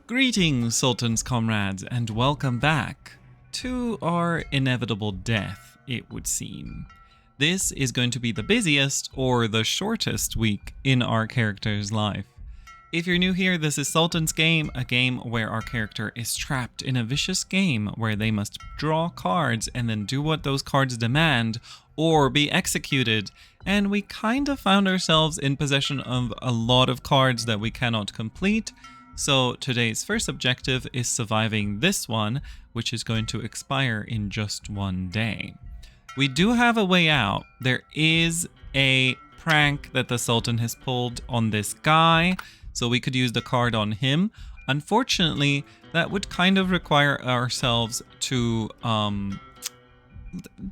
Greetings, Sultan's comrades, and welcome back to our inevitable death, it would seem. This is going to be the busiest or the shortest week in our character's life. If you're new here, this is Sultan's game, a game where our character is trapped in a vicious game where they must draw cards and then do what those cards demand or be executed. And we kind of found ourselves in possession of a lot of cards that we cannot complete. So today's first objective is surviving this one, which is going to expire in just one day. We do have a way out. There is a prank that the Sultan has pulled on this guy, so we could use the card on him. Unfortunately, that would kind of require ourselves to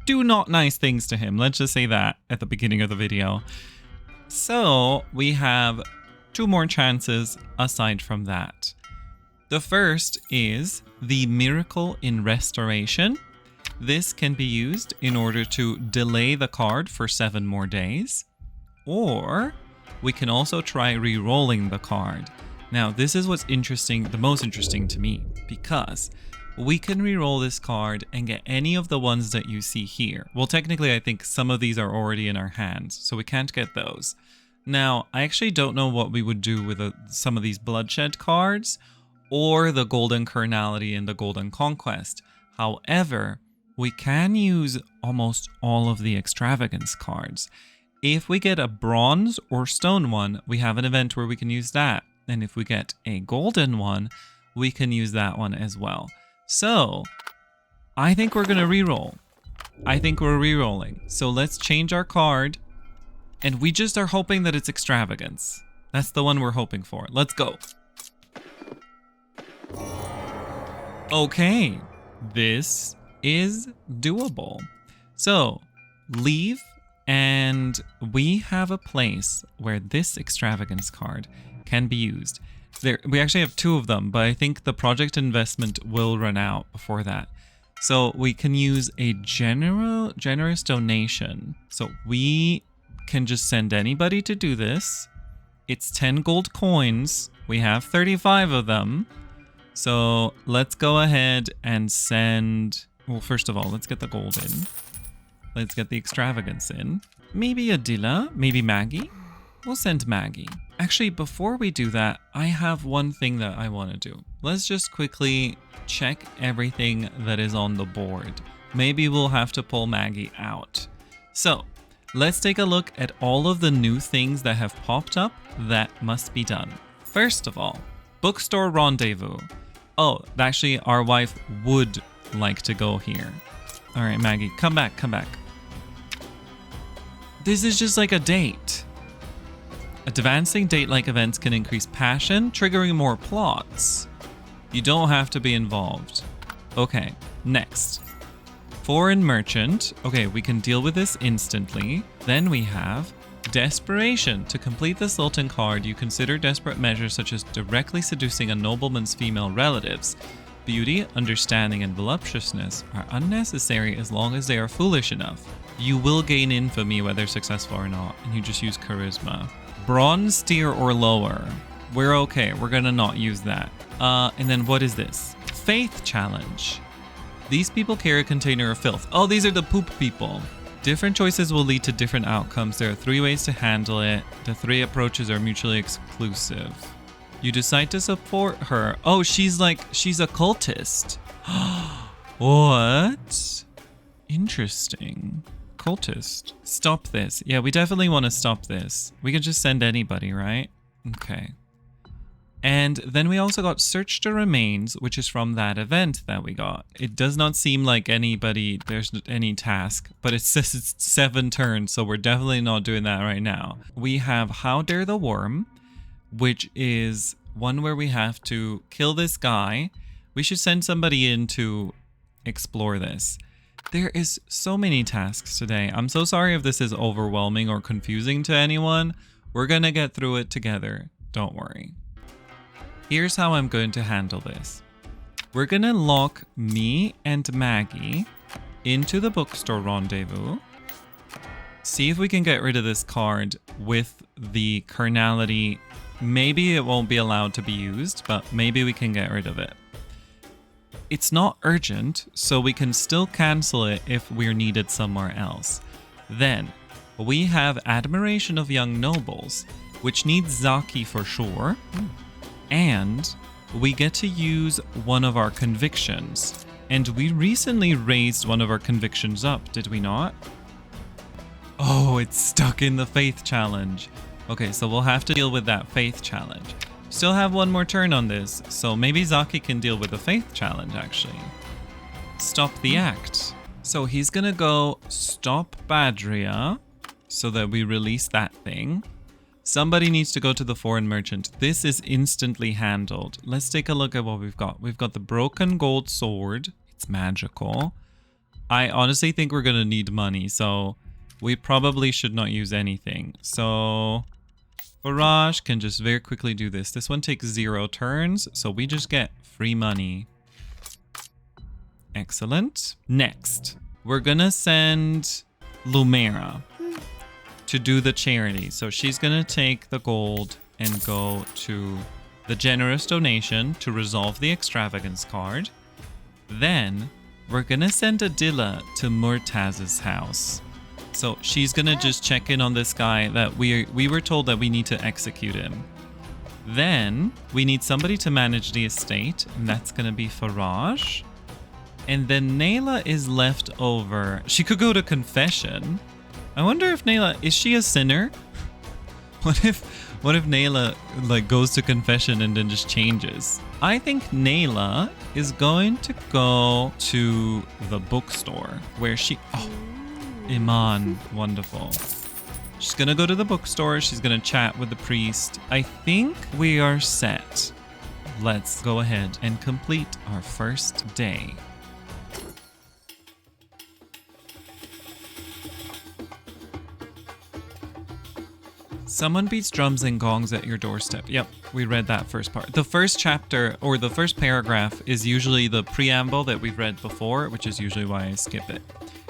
do not nice things to him. Let's just say that at the beginning of the video. So we have two more chances aside from that. The first is the Miracle in Restoration. This can be used in order to delay the card for 7 more days. Or we can also try re-rolling the card. Now this is what's interesting, the most interesting to me, because we can re-roll this card and get any of the ones that you see here. Well, technically I think some of these are already in our hands, so we can't get those. Now, I actually don't know what we would do with some of these bloodshed cards or the golden carnality and the golden conquest. However, we can use almost all of the extravagance cards. If we get a bronze or stone one, we have an event where we can use that. And if we get a golden one, we can use that one as well. So, I think we're going to reroll. I think we're rerolling. So let's change our card. And we just are hoping that it's extravagance. That's the one we're hoping for. Let's go. Okay, this is doable. So, leave, and we have a place where this extravagance card can be used. We actually have 2 of them, but I think the project investment will run out before that. So we can use a generous donation. So we can just send anybody to do this. It's 10 gold coins. We have 35 of them. So let's go ahead and send... Well, first of all, let's get the gold in. Let's get the extravagance in. Maybe Adila, maybe Maggie. We'll send Maggie. Actually, before we do that, I have one thing that I want to do. Let's just quickly check everything that is on the board. Maybe we'll have to pull Maggie out. So, let's take a look at all of the new things that have popped up that must be done. First of all, bookstore rendezvous. Oh, actually, our wife would like to go here. All right, Maggie, come back, come back. This is just like a date. Advancing date-like events can increase passion, triggering more plots. You don't have to be involved. Okay, next. Foreign merchant. Okay, we can deal with this instantly. Then we have desperation. To complete the Sultan card, you consider desperate measures such as directly seducing a nobleman's female relatives. Beauty, understanding, and voluptuousness are unnecessary as long as they are foolish enough. You will gain infamy whether successful or not, and you just use charisma. Bronze tier or lower. We're okay. We're gonna not use that. And then what is this? Faith challenge. These people carry a container of filth. Oh, these are the poop people. Different choices will lead to different outcomes. There are 3 ways to handle it. The 3 approaches are mutually exclusive. You decide to support her. Oh, she's a cultist. What? Interesting. Cultist. Stop this. Yeah, we definitely want to stop this. We can just send anybody, right? Okay. And then we also got Search the Remains, which is from that event that we got. It does not seem like there's any task, but it says it's 7 turns, so we're definitely not doing that right now. We have How Dare the Worm, which is one where we have to kill this guy. We should send somebody in to explore this. There is so many tasks today. I'm so sorry if this is overwhelming or confusing to anyone. We're gonna get through it together. Don't worry. Here's how I'm going to handle this. We're gonna lock me and Maggie into the bookstore rendezvous. See if we can get rid of this card with the carnality Maybe it won't be allowed to be used, but maybe we can get rid of it. It's not urgent, so we can still cancel it if we're needed somewhere else. Then, we have Admiration of Young Nobles, which needs Zaki for sure. And we get to use one of our convictions. And we recently raised one of our convictions up, did we not? Oh, it's stuck in the faith challenge. Okay, so we'll have to deal with that faith challenge. Still have one more turn on this, so maybe Zaki can deal with the faith challenge, actually. Stop the act. So he's gonna go stop Badria so that we release that thing. Somebody needs to go to the foreign merchant. This is instantly handled. Let's take a look at what we've got. We've got the broken gold sword. It's magical. I honestly think we're gonna need money, so we probably should not use anything. So Barrage can just very quickly do this. This one takes 0 turns, so we just get free money. Excellent. Next, we're gonna send Lumera to do the charity. So she's gonna take the gold and go to the generous donation to resolve the extravagance card. Then we're gonna send Adila to Murtaz's house. So she's gonna just check in on this guy that we were told that we need to execute him. Then we need somebody to manage the estate, and that's gonna be Faraj. And then Nayla is left over. She could go to confession. I wonder if Nayla, is she a sinner? What if Nayla like goes to confession and then just changes? I think Nayla is going to go to the bookstore where she, Iman, wonderful. She's gonna go to the bookstore. She's gonna chat with the priest. I think we are set. Let's go ahead and complete our first day. Someone beats drums and gongs at your doorstep. Yep, we read that first part. The first chapter, or the first paragraph, is usually the preamble that we've read before, which is usually why I skip it.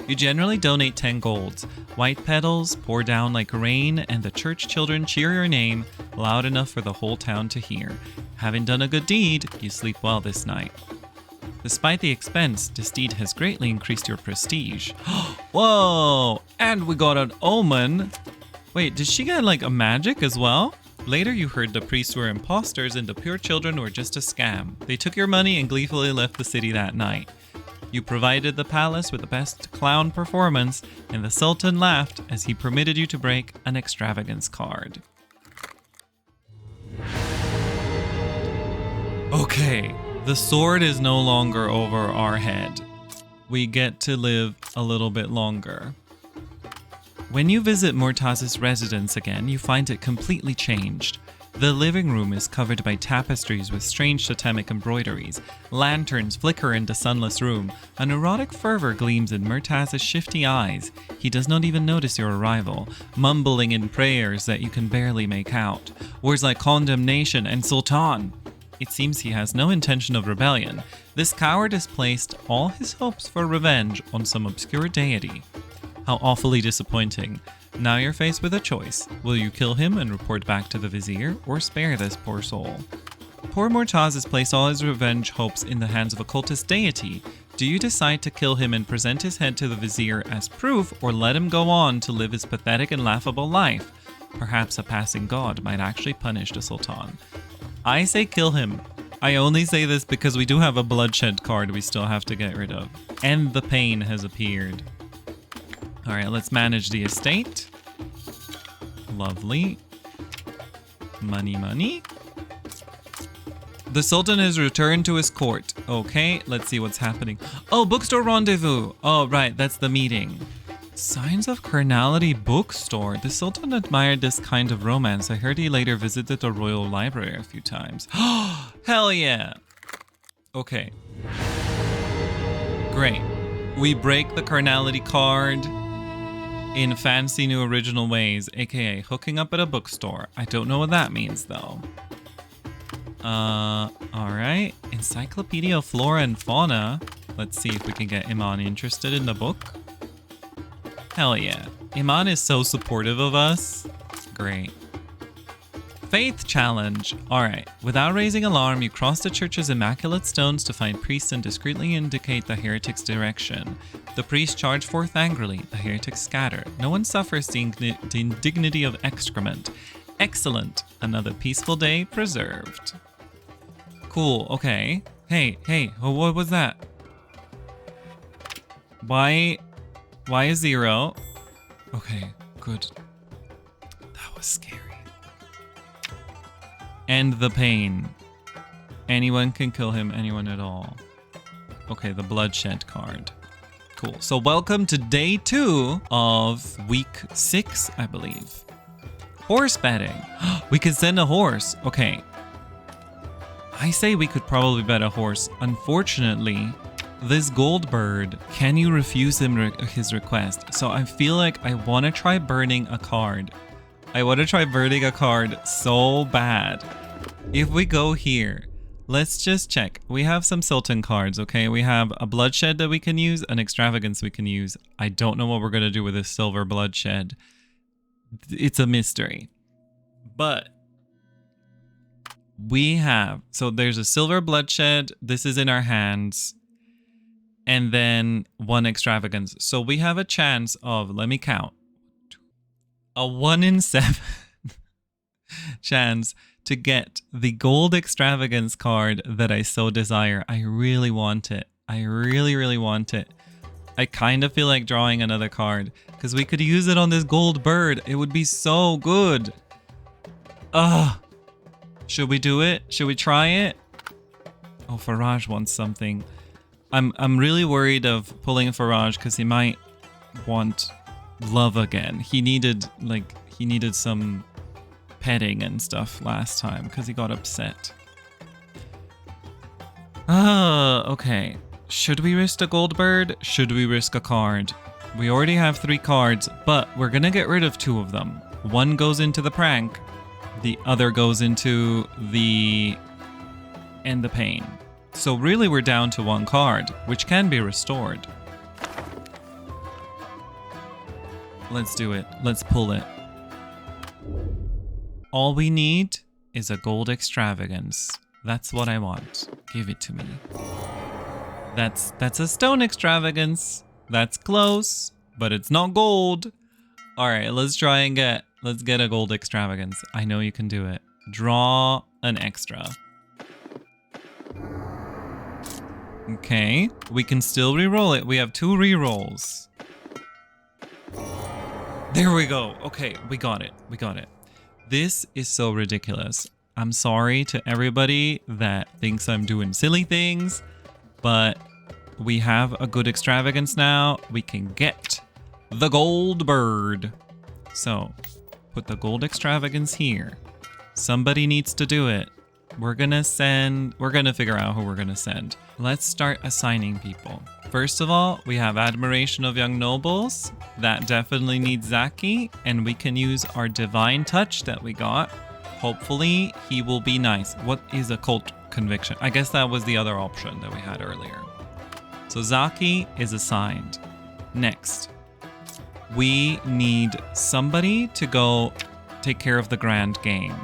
You generally donate 10 golds. White petals pour down like rain, and the church children cheer your name loud enough for the whole town to hear. Having done a good deed, you sleep well this night. Despite the expense, this deed has greatly increased your prestige. Whoa! And we got an omen. Wait, did she get like a magic as well? Later you heard the priests were imposters and the pure children were just a scam. They took your money and gleefully left the city that night. You provided the palace with the best clown performance, and the Sultan laughed as he permitted you to break an extravagance card. Okay, the sword is no longer over our head. We get to live a little bit longer. When you visit Murtaz's residence again, you find it completely changed. The living room is covered by tapestries with strange totemic embroideries. Lanterns flicker in the sunless room. An erotic fervor gleams in Murtaz's shifty eyes. He does not even notice your arrival, mumbling in prayers that you can barely make out. Words like condemnation and Sultan. It seems he has no intention of rebellion. This coward has placed all his hopes for revenge on some obscure deity. How awfully disappointing. Now you're faced with a choice. Will you kill him and report back to the vizier, or spare this poor soul? Poor Murtaz has placed all his revenge hopes in the hands of a cultist deity. Do you decide to kill him and present his head to the vizier as proof, or let him go on to live his pathetic and laughable life? Perhaps a passing god might actually punish the Sultan. I say kill him. I only say this because we do have a bloodshed card we still have to get rid of. And the pain has appeared. Alright, let's manage the estate. Lovely. Money, money. The Sultan has returned to his court. Okay, let's see what's happening. Oh, bookstore rendezvous. Oh, right, that's the meeting. Signs of carnality bookstore. The Sultan admired this kind of romance. I heard he later visited the royal library a few times. Hell yeah. Okay. Great. We break the carnality card in fancy new original ways, aka hooking up at a bookstore. I don't know what that means though. Alright. Encyclopedia of Flora and Fauna. Let's see if we can get Iman interested in the book. Hell yeah. Iman is so supportive of us. Great. Faith challenge. Alright. Without raising alarm, you cross the church's immaculate stones to find priests and discreetly indicate the heretic's direction. The priests charge forth angrily. The heretics scatter. No one suffers the indignity of excrement. Excellent. Another peaceful day preserved. Cool. Okay. Hey. Oh, what was that? Why is 0? Okay, good. That was scary. End the pain. Anyone can kill him, anyone at all. Okay, the bloodshed card. Cool. So welcome to day 2 of week 6, I believe. Horse betting. We could send a horse. Okay. I say we could probably bet a horse. Unfortunately, this gold bird, can you refuse him his request? So I feel like I want to try burning a card. I want to try burning a card so bad. If we go here, let's just check. We have some Sultan cards, okay? We have a bloodshed that we can use, an extravagance we can use. I don't know what we're going to do with this silver bloodshed. It's a mystery. But we have, so there's a silver bloodshed. This is in our hands. And then 1 extravagance. So we have a chance of, let me count. A 1 in 7 chance to get the gold extravagance card that I so desire. I really want it. I really want it. I kind of feel like drawing another card because we could use it on this gold bird. It would be so good. Ugh. Should we do it? Should we try it? Oh, Faraj wants something. I'm really worried of pulling Faraj because he might want love again. He needed some petting and stuff last time because he got upset. Okay. Should we risk a gold bird? Should we risk a card? We already have 3 cards, but we're gonna get rid of 2 of them. 1 goes into the prank, the other goes into the end the pain. So really we're down to 1 card, which can be restored. Let's do it. Let's pull it. All we need is a gold extravagance. That's what I want. Give it to me. That's a stone extravagance. That's close, but it's not gold. All right, let's try and let's get a gold extravagance. I know you can do it. Draw an extra. Okay, we can still re-roll it. We have 2 re-rolls. There we go. Okay, we got it. We got it. This is so ridiculous. I'm sorry to everybody that thinks I'm doing silly things, but we have a good extravagance now. We can get the gold bird. So, put the gold extravagance here. Somebody needs to do it. We're gonna figure out who we're gonna send. Let's start assigning people. First of all, we have Admiration of Young Nobles. That definitely needs Zaki, and we can use our Divine Touch that we got. Hopefully, he will be nice. What is Occult Conviction? I guess that was the other option that we had earlier. So Zaki is assigned. Next, we need somebody to go take care of the grand game.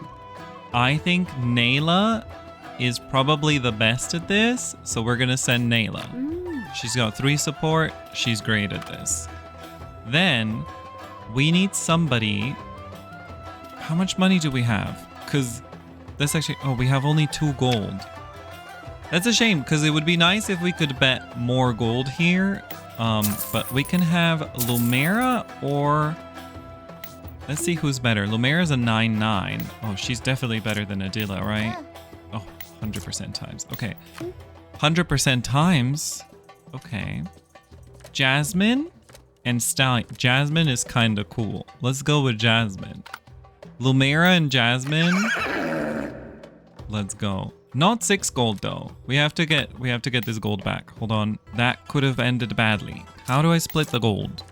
I think Nayla is probably the best at this, so we're gonna send Nayla. She's got 3 support. She's great at this. Then we need somebody. How much money do we have? Because that's actually, oh, we have only 2 gold. That's a shame because it would be nice if we could bet more gold here. But we can have Lumera or, let's see who's better. Lumera's a 9/9. Oh, she's definitely better than Adila, right? Oh, 100% times. Okay. 100% times. Okay. Jasmine and Stallion. Jasmine is kind of cool. Let's go with Jasmine. Lumera and Jasmine. Let's go. Not 6 gold though. We have to get this gold back. Hold on. That could have ended badly. How do I split the gold?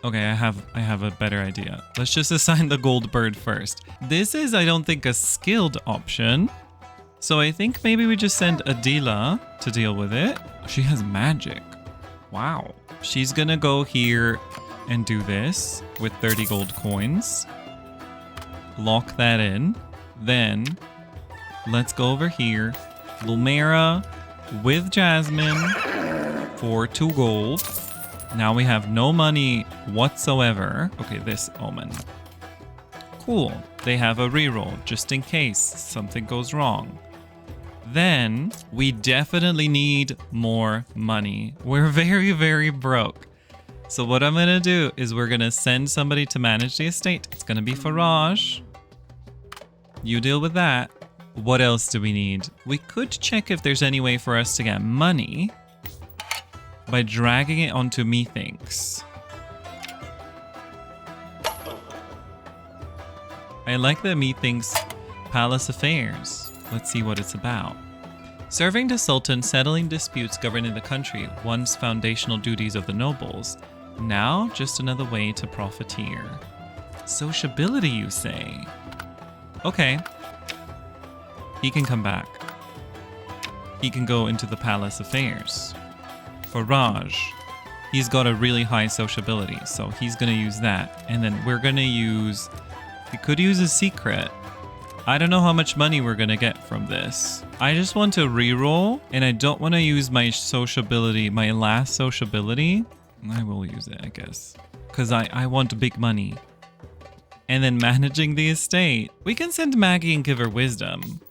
Okay, I have a better idea. Let's just assign the gold bird first. This is, I don't think, a skilled option. So I think maybe we just send Adila to deal with it. She has magic. Wow. She's gonna go here and do this with 30 gold coins. lock that in. Then let's go over here. Lumera with Jasmine for 2 gold. Now we have no money whatsoever. Okay, this omen. Cool. They have a reroll just in case something goes wrong. Then we definitely need more money. We're very, very broke. So what I'm going to do is we're going to send somebody to manage the estate. It's going to be Faraj. You deal with that. What else do we need? We could check if there's any way for us to get money by dragging it onto methinks. I like the methinks palace affairs. Let's see what it's about. Serving the Sultan, settling disputes governing the country, once foundational duties of the nobles. Now, just another way to profiteer. Sociability, you say? Okay. He can come back. He can go into the palace affairs. Faraj, he's got a really high sociability, so he's going to use that. And then we're going to use... We could use a secret. I don't know how much money we're going to get from this. I just want to reroll, and I don't want to use my sociability, my last sociability. I will use it, I guess. Because I want big money. And then managing the estate. We can send Maggie and give her wisdom.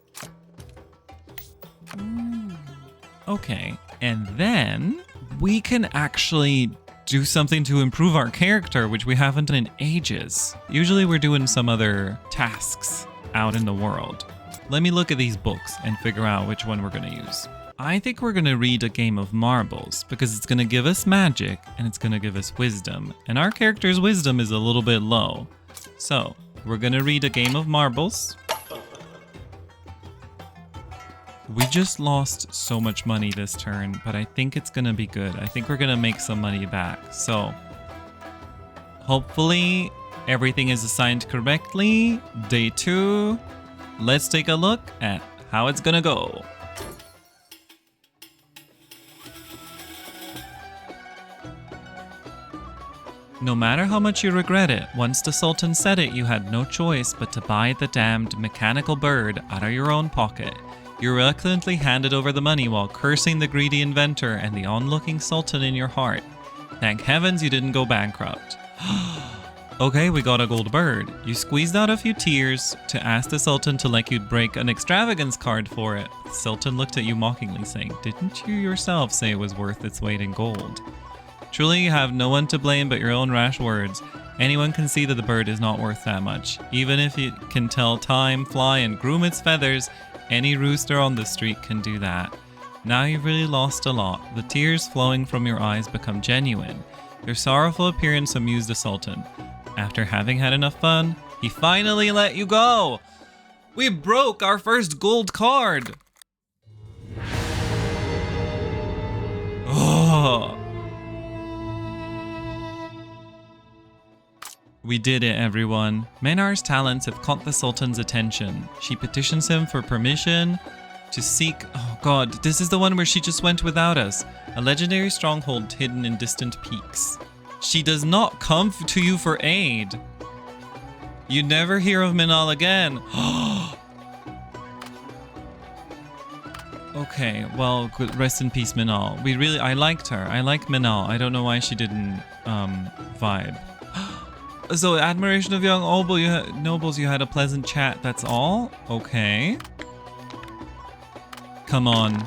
Okay. And then we can actually do something to improve our character, which we haven't done in ages. Usually we're doing some other tasks out in the world. Let me look at these books and figure out which one we're going to use. I think we're going to read a game of marbles because it's going to give us magic and it's going to give us wisdom. And our character's wisdom is a little bit low. So we're going to read a game of marbles. We just lost so much money this turn, but I think it's going to be good. I think we're going to make some money back. So hopefully everything is assigned correctly. Day 2. Let's take a look at how it's going to go. No matter how much you regret it, once the Sultan said it, you had no choice but to buy the damned mechanical bird out of your own pocket. You reluctantly handed over the money while cursing the greedy inventor and the onlooking Sultan in your heart. Thank heavens you didn't go bankrupt. Okay, we got a gold bird. You squeezed out a few tears to ask the Sultan to let you break an extravagance card for it. The Sultan looked at you mockingly, saying, "Didn't you yourself say it was worth its weight in gold?" Truly, you have no one to blame but your own rash words. Anyone can see that the bird is not worth that much. Even if it can tell time, fly, and groom its feathers, any rooster on the street can do that. Now you've really lost a lot. The tears flowing from your eyes become genuine. Your sorrowful appearance amused the Sultan. After having had enough fun, he finally let you go. We broke our first gold card. Oh. We did it, everyone. Menar's talents have caught the Sultan's attention. She petitions him for permission to seek... Oh god, this is the one where she just went without us. A legendary stronghold hidden in distant peaks. She does not come to you for aid. You never hear of Minal again. Okay, well, rest in peace, Minal. I liked her. I like Minal. I don't know why she didn't vibe. So, admiration of young nobles, you had a pleasant chat, that's all? Okay. Come on.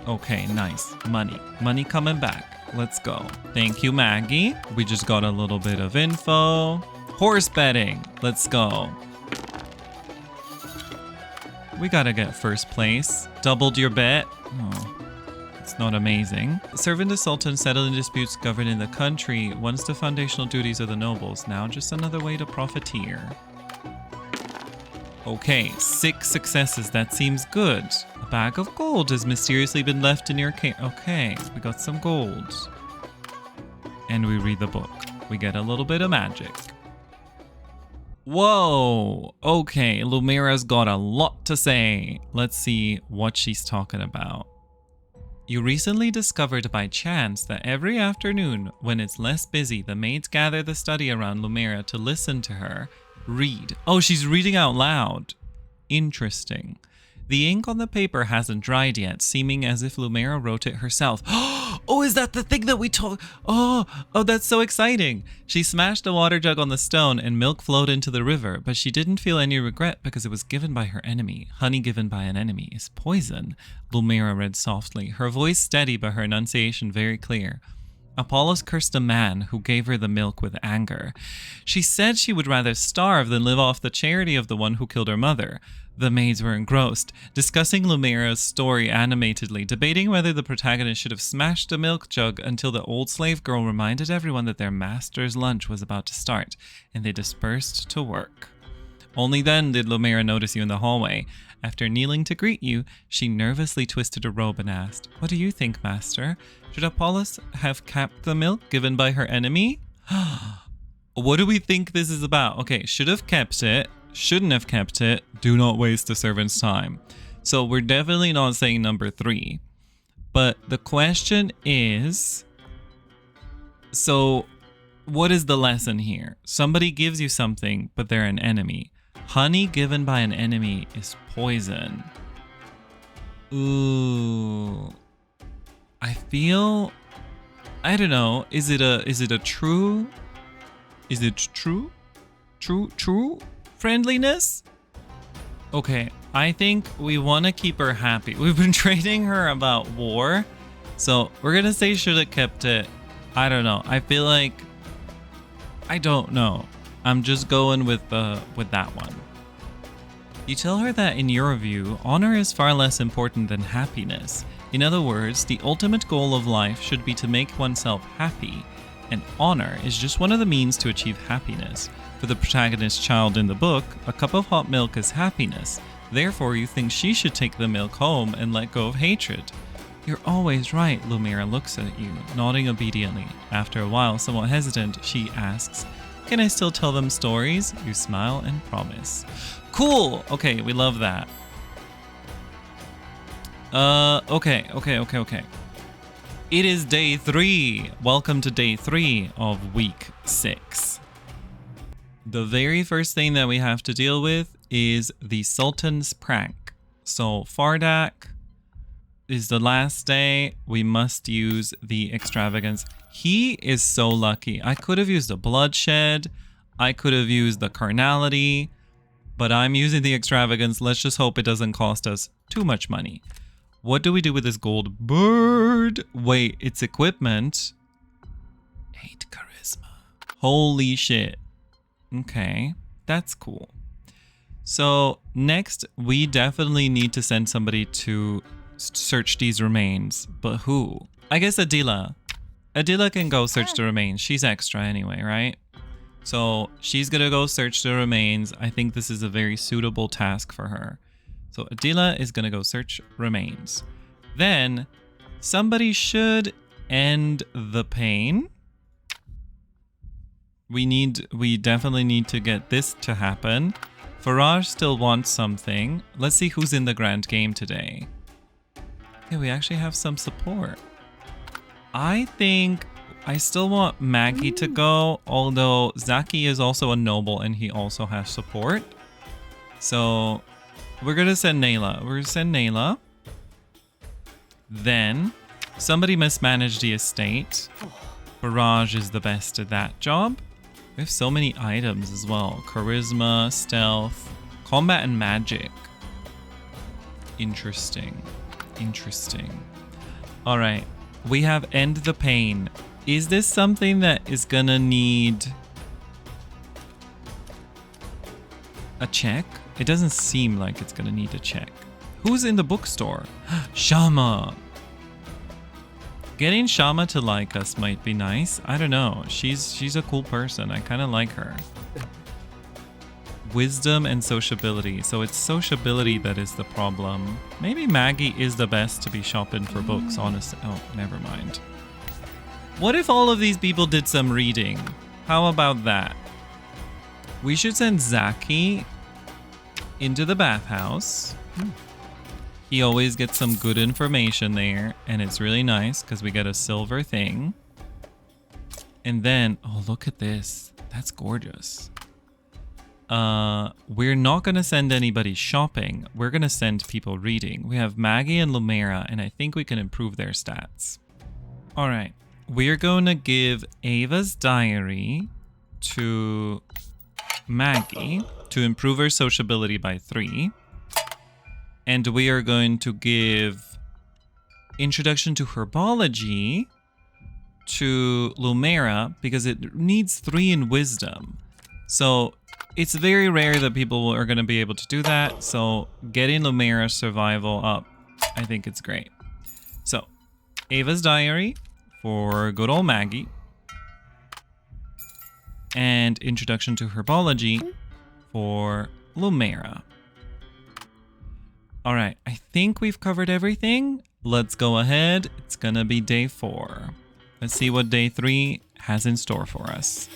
Okay, nice. Money. Money coming back. Let's go. Thank you, Maggie. We just got a little bit of info. Horse betting. Let's go. We gotta get first place. Doubled your bet. Oh. It's not amazing. Serving the Sultan, settling disputes governing the country, once the foundational duties of the nobles, now just another way to profiteer. Okay, 6 successes, that seems good. A bag of gold has mysteriously been left in your case. Okay, we got some gold. And we read the book. We get a little bit of magic. Whoa! Okay, Lumera's got a lot to say. Let's see what she's talking about. You recently discovered by chance that every afternoon, when it's less busy, the maids gather the study around Lumera to listen to her. Read. Oh, she's reading out loud. Interesting. The ink on the paper hasn't dried yet, seeming as if Lumera wrote it herself. Oh, is that the thing that we told? Oh, that's so exciting. She smashed a water jug on the stone and milk flowed into the river, but she didn't feel any regret because it was given by her enemy. Honey given by an enemy is poison, Lumera read softly, her voice steady but her enunciation very clear. Apollos cursed a man who gave her the milk with anger. She said she would rather starve than live off the charity of the one who killed her mother. The maids were engrossed, discussing Lumera's story animatedly, debating whether the protagonist should have smashed the milk jug until the old slave girl reminded everyone that their master's lunch was about to start, and they dispersed to work. Only then did Lumera notice you in the hallway. After kneeling to greet you, she nervously twisted her robe and asked, "What do you think, master? Should Apollos have kept the milk given by her enemy?" What do we think this is about? Okay, should have kept it, shouldn't have kept it, do not waste the servant's time. So we're definitely not saying number 3. But the question is, so what is the lesson here? Somebody gives you something, but they're an enemy. Honey given by an enemy is poison. Ooh. I feel, I don't know, is it true friendliness? Okay, I think we want to keep her happy. We've been training her about war, so we're gonna say should have kept it. I don't know. I feel like, I don't know. I'm just going with that one. You tell her that in your view, honor is far less important than happiness. In other words, the ultimate goal of life should be to make oneself happy, and honor is just one of the means to achieve happiness. For the protagonist's child in the book, a cup of hot milk is happiness. Therefore, you think she should take the milk home and let go of hatred. You're always right, Lumera looks at you, nodding obediently. After a while, somewhat hesitant, she asks, "Can I still tell them stories?" You smile and promise. Cool! Okay, we love that. Okay. It is day 3. Welcome to day 3 of week 6. The very first thing that we have to deal with is the Sultan's prank. So Fardak is the last day. We must use the extravagance. He is so lucky. I could have used the bloodshed. I could have used the carnality. But I'm using the extravagance. Let's just hope it doesn't cost us too much money. What do we do with this gold bird? Wait, it's equipment. 8 charisma. Holy shit. Okay, that's cool. So next, we definitely need to send somebody to search these remains. But who? I guess Adila. Adila can go search the remains. She's extra anyway, right? So she's gonna go search the remains. I think this is a very suitable task for her. So Adila is gonna go search remains. Then somebody should end the pain. We definitely need to get this to happen. Faraj still wants something. Let's see who's in the grand game today. Okay, we actually have some support. I think I still want Maggie to go, although Zaki is also a noble and he also has support. So we're gonna send Nayla. We're gonna send Nayla. Then somebody must manage the estate. Barrage is the best at that job. We have so many items as well. Charisma, stealth, combat, and magic. Interesting. All right. We have end the pain. Is this something that is gonna need a check? It doesn't seem like it's gonna need a check. Who's in the bookstore? Shama. Getting Shama to like us might be nice. I don't know. She's a cool person. I kind of like her. Wisdom and sociability. So it's sociability that is the problem. Maybe Maggie is the best to be shopping for books, honestly. Oh, never mind. What if all of these people did some reading? How about that? We should send Zaki into the bathhouse. He always gets some good information there, and it's really nice because we get a silver thing. And then, oh, look at this. That's gorgeous. we're not going to send anybody shopping. We're going to send people reading. We have Maggie and Lumera, and I think we can improve their stats. All right. We're going to give Ava's diary to Maggie to improve her sociability by 3. And we are going to give Introduction to Herbology to Lumera because it needs 3 in Wisdom. So it's very rare that people are going to be able to do that. So getting Lumera's survival up, I think it's great. So Ava's diary for good old Maggie. And Introduction to Herbology for Lumera. All right, I think we've covered everything. Let's go ahead. It's gonna be day 4. Let's see what day 3 has in store for us.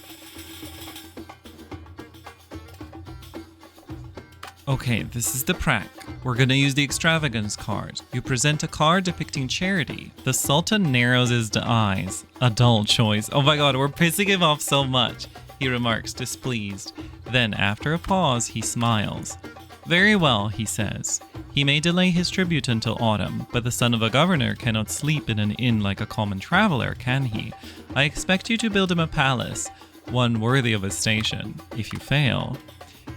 Okay, this is the prank. We're gonna use the extravagance card. You present a card depicting charity. The Sultan narrows his eyes. A dull choice. Oh my god, we're pissing him off so much. He remarks, displeased. Then, after a pause, he smiles. Very well, he says. He may delay his tribute until autumn, but the son of a governor cannot sleep in an inn like a common traveler, can he? I expect you to build him a palace, one worthy of his station. If you fail...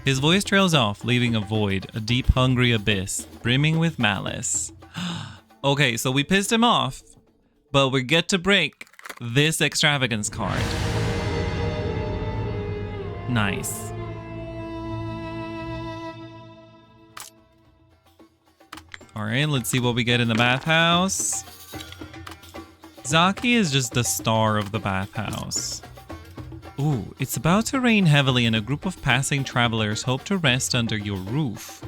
His voice trails off, leaving a void, a deep, hungry abyss, brimming with malice. Okay, so we pissed him off, but we get to break this extravagance card. Nice. Alright, let's see what we get in the bathhouse. Zaki is just the star of the bathhouse. Ooh, it's about to rain heavily and a group of passing travelers hope to rest under your roof.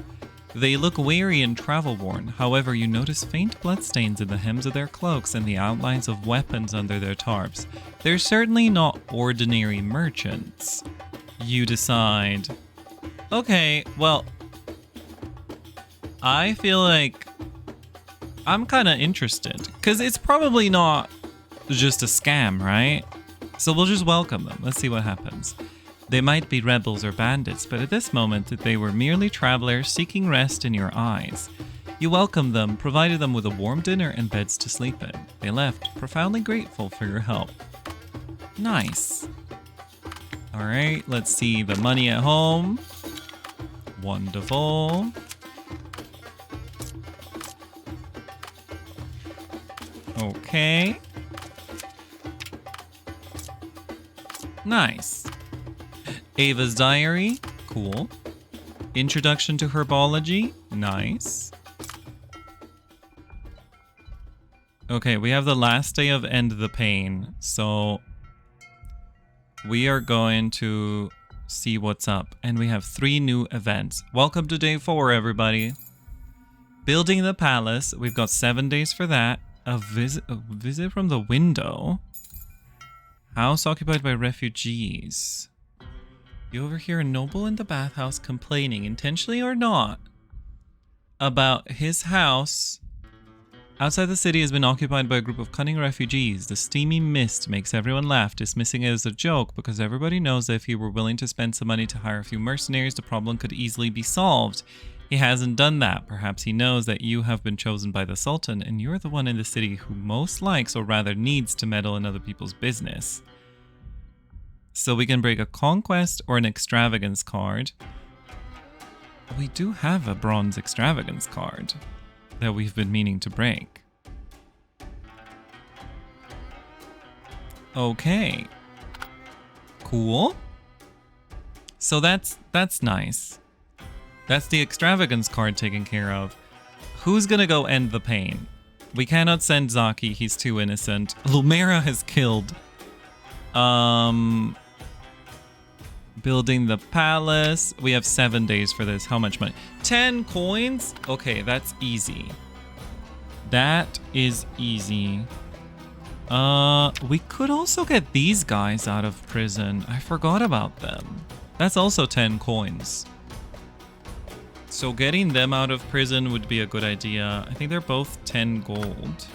They look weary and travel-worn, however you notice faint bloodstains in the hems of their cloaks and the outlines of weapons under their tarps. They're certainly not ordinary merchants. You decide, okay, well, I feel like I'm kind of interested, because it's probably not just a scam, right? So we'll just welcome them. Let's see what happens. They might be rebels or bandits, but at this moment they were merely travelers seeking rest in your eyes. You welcomed them, provided them with a warm dinner and beds to sleep in. They left, profoundly grateful for your help. Nice. Alright, let's see the money at home. Wonderful. Okay. Nice. Ava's diary. Cool. Introduction to Herbology. Nice. Okay, we have the last day of End the Pain. So we are going to see what's up. And we have 3 new events. Welcome to day 4, everybody. Building the palace. We've got 7 days for that. A visit from the window. House occupied by refugees. You overhear a noble in the bathhouse complaining, intentionally or not, about his house outside the city has been occupied by a group of cunning refugees. The steamy mist makes everyone laugh, dismissing it as a joke because everybody knows that if he were willing to spend some money to hire a few mercenaries, the problem could easily be solved. He hasn't done that. Perhaps he knows that you have been chosen by the Sultan and you're the one in the city who most likes or rather needs to meddle in other people's business. So we can break a conquest or an extravagance card. We do have a bronze extravagance card that we've been meaning to break. Okay. Cool. So that's nice. That's the extravagance card taken care of. Who's gonna go end the pain? We cannot send Zaki, he's too innocent. Lumera has killed. Building the palace. We have 7 days for this. How much money? 10 coins? Okay, that's easy. That is easy. We could also get these guys out of prison. I forgot about them. That's also 10 coins. So getting them out of prison would be a good idea. I think they're both 10 gold.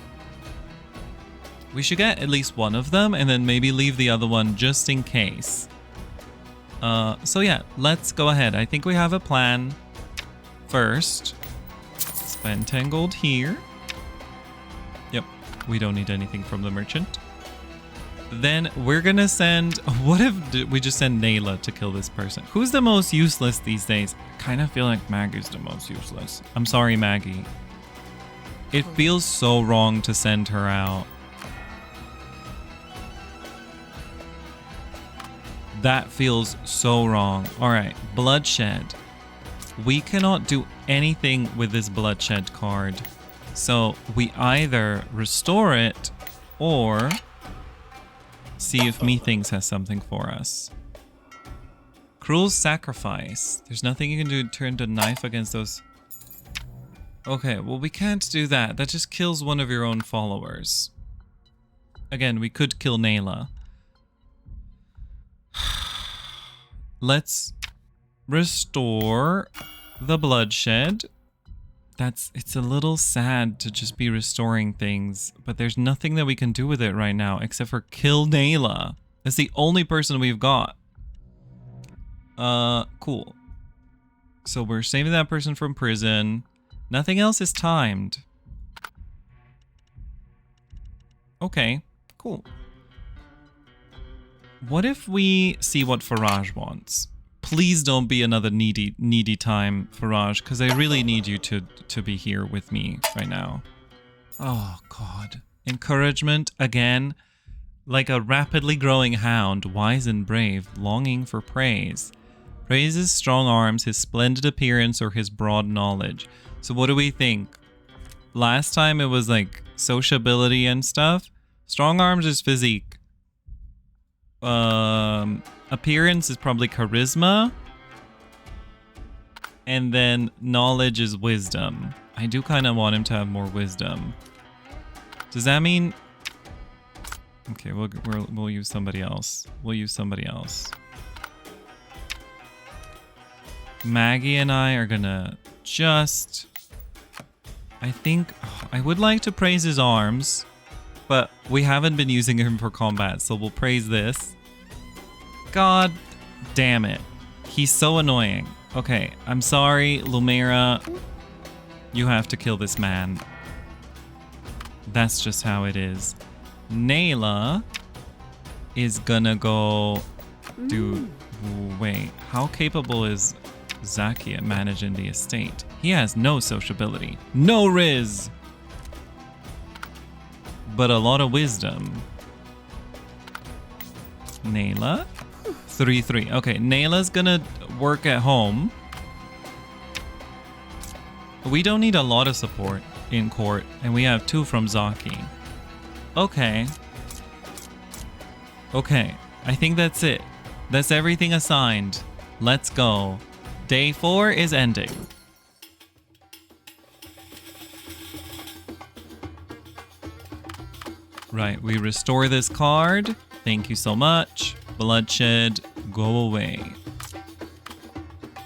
We should get at least one of them and then maybe leave the other one just in case. So yeah, let's go ahead. I think we have a plan. First, spend 10 gold here. Yep, we don't need anything from the merchant. Then we're gonna send... What if we just send Nayla to kill this person? Who's the most useless these days? I kind of feel like Maggie's the most useless. I'm sorry, Maggie. It feels so wrong to send her out. That feels so wrong. All right, bloodshed. We cannot do anything with this bloodshed card. So we either restore it or see if Methinks has something for us. Cruel sacrifice. There's nothing you can do to turn the knife against those. Okay, well, we can't do that. That just kills one of your own followers. Again, we could kill Nayla. Let's restore the bloodshed. It's a little sad to just be restoring things, but there's nothing that we can do with it right now except for kill Nayla. That's the only person we've got. Cool. So we're saving that person from prison. Nothing else is timed. Okay, cool. What if we see what Faraj wants? Please don't be another needy time, Faraj, because I really need you to be here with me right now. Oh, God. Encouragement again. Like a rapidly growing hound, wise and brave, longing for praise. Praise his strong arms, his splendid appearance, or his broad knowledge. So what do we think? Last time it was like sociability and stuff. Strong arms is physique. Appearance is probably charisma. And then knowledge is wisdom. I do kind of want him to have more wisdom. Does that mean... Okay, we'll use somebody else. We'll use somebody else. Maggie and I are gonna just... I think... I would like to praise his arms, but we haven't been using him for combat, so we'll praise this. God damn it. He's so annoying. Okay, I'm sorry, Lumera. You have to kill this man. That's just how it is. Nayla is gonna go do... Wait, how capable is Zaki at managing the estate? He has no sociability. No riz! But a lot of wisdom. Nayla? 3-3. Okay, Nayla's gonna work at home. We don't need a lot of support in court, and we have 2 from Zaki. Okay. Okay, I think that's it. That's everything assigned. Let's go. Day 4 is ending. Right, we restore this card. Thank you so much. Bloodshed, go away.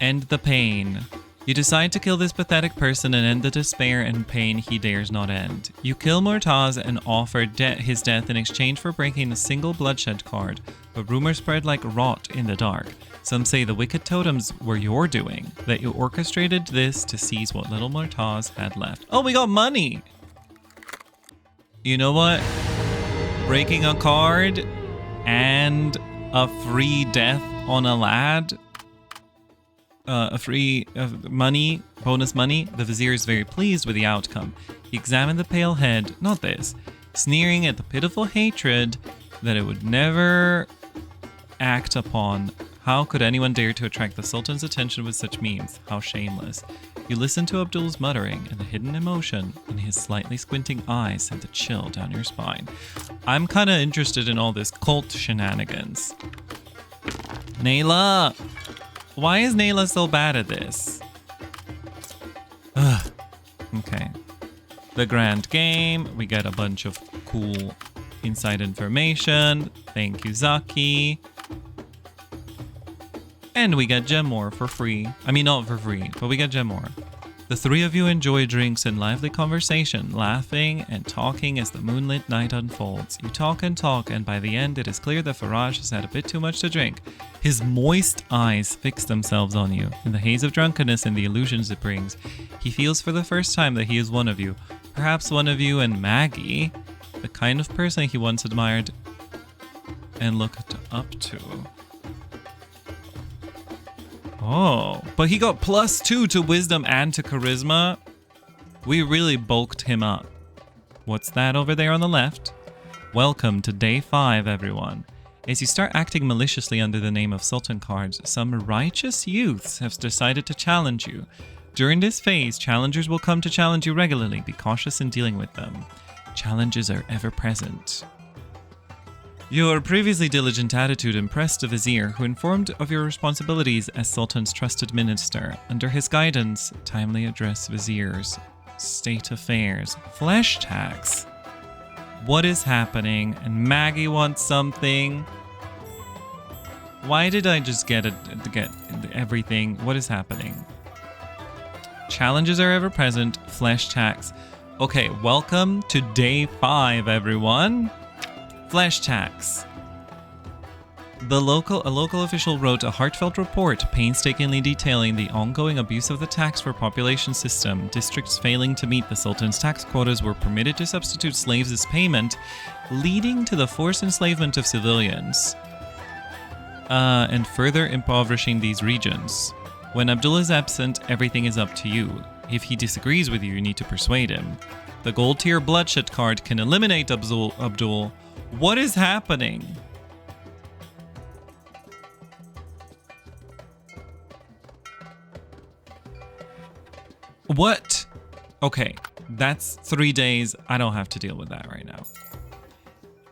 End the pain. You decide to kill this pathetic person and end the despair and pain he dares not end. You kill Mortaz and offer his death in exchange for breaking a single bloodshed card, but rumors spread like rot in the dark. Some say the wicked totems were your doing, that you orchestrated this to seize what little Mortaz had left. Oh, we got money! You know what? Breaking a card and a free death on a lad, a free money, bonus money. The vizier is very pleased with the outcome. He examined the pale head, not this, sneering at the pitiful hatred that it would never act upon. How could anyone dare to attract the Sultan's attention with such means? How shameless. You listened to Abdul's muttering, and the hidden emotion in his slightly squinting eyes sent a chill down your spine. I'm kind of interested in all this cult shenanigans. Nayla! Why is Nayla so bad at this? Ugh. Okay. The grand game. We get a bunch of cool inside information. Thank you, Zaki. And we get Gem Ore for free. I mean, not for free, but we get Gem Ore. The three of you enjoy drinks and lively conversation, laughing and talking as the moonlit night unfolds. You talk, and by the end it is clear that Faraj has had a bit too much to drink. His moist eyes fix themselves on you. In the haze of drunkenness and the illusions it brings, he feels for the first time that he is one of you. Perhaps one of you and Maggie, the kind of person he once admired and looked up to. Oh, but he got +2 to wisdom and to charisma. We really bulked him up. What's that over there on the left? Welcome to day 5, everyone. As you start acting maliciously under the name of Sultan cards, some righteous youths have decided to challenge you. During this phase, challengers will come to challenge you regularly. Be cautious in dealing with them. Challenges are ever present. Your previously diligent attitude impressed the vizier, who informed of your responsibilities as Sultan's trusted minister. Under his guidance, timely address viziers. State affairs. Flesh tax. What is happening? And Maggie wants something. Why did I just get everything? What is happening? Challenges are ever present. Flesh tax. Okay, welcome to day 5, everyone. Flesh tax. A local official wrote a heartfelt report painstakingly detailing the ongoing abuse of the tax for population system. Districts failing to meet the Sultan's tax quotas were permitted to substitute slaves as payment, leading to the forced enslavement of civilians, and further impoverishing these regions. When Abdul is absent, everything is up to you. If he disagrees with you, you need to persuade him. The gold tier bloodshed card can eliminate Abdul. What is happening? What? Okay, that's 3 days. I don't have to deal with that right now.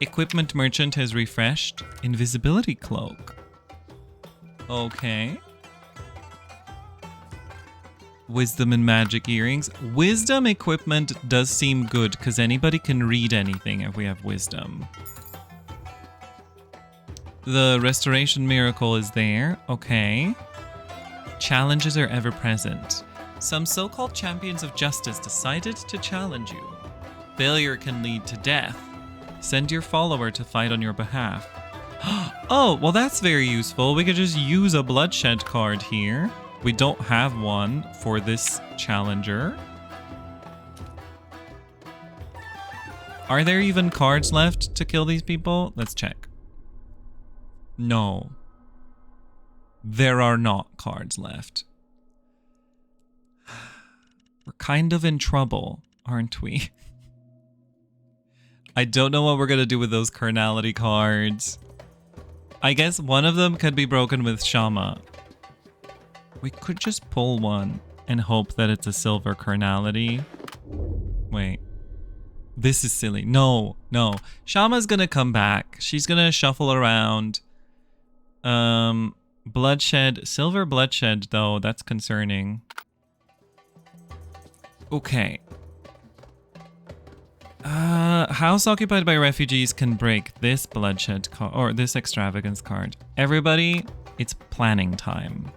Equipment merchant has refreshed. Invisibility cloak. Okay. Wisdom and magic earrings. Wisdom equipment does seem good because anybody can read anything if we have wisdom. The restoration miracle is there. Okay. Challenges are ever present. Some so-called champions of justice decided to challenge you. Failure can lead to death. Send your follower to fight on your behalf. Oh, well that's very useful. We could just use a bloodshed card here. We don't have one for this challenger. Are there even cards left to kill these people? Let's check. No. There are not cards left. We're kind of in trouble, aren't we? I don't know what we're going to do with those carnality cards. I guess one of them could be broken with Shama. We could just pull one and hope that it's a silver carnality. Wait. This is silly. No. Shama's gonna come back. She's gonna shuffle around. Bloodshed. Silver bloodshed, though. That's concerning. Okay. House occupied by refugees can break this bloodshed card, or this extravagance card. Everybody, it's planning time.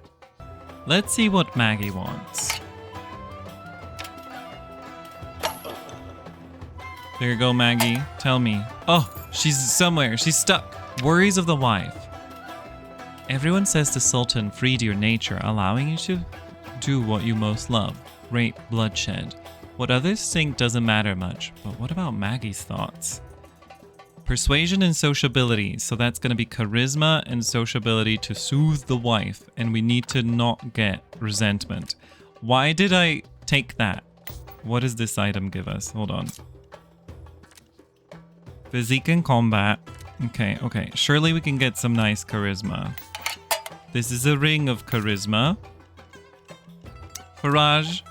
Let's see what Maggie wants. There you go, Maggie. Tell me. Oh, she's somewhere. She's stuck. Worries of the wife. Everyone says the Sultan freed your nature, allowing you to do what you most love. Rape, bloodshed. What others think doesn't matter much, but what about Maggie's thoughts? Persuasion and sociability. So that's going to be charisma and sociability to soothe the wife. And we need to not get resentment. Why did I take that? What does this item give us? Hold on. Physique and combat. Okay. Surely we can get some nice charisma. This is a ring of charisma. Faraj.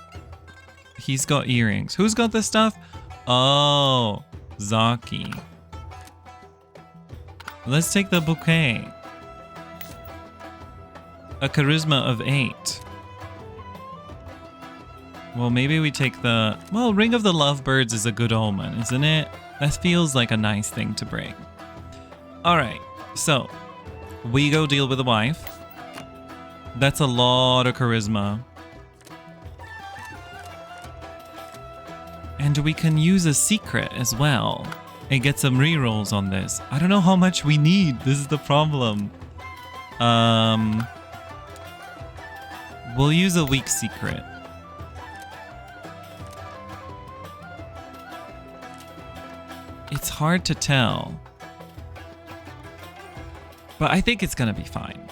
He's got earrings. Who's got this stuff? Oh, Zaki. Let's take the bouquet. A charisma of 8. Well, maybe we take the... Well, Ring of the Lovebirds is a good omen, isn't it? That feels like a nice thing to bring. Alright, so we go deal with the wife. That's a lot of charisma. And we can use a secret as well and get some rerolls on this. I don't know how much we need. This is the problem. We'll use a weak secret. It's hard to tell. But I think it's gonna be fine.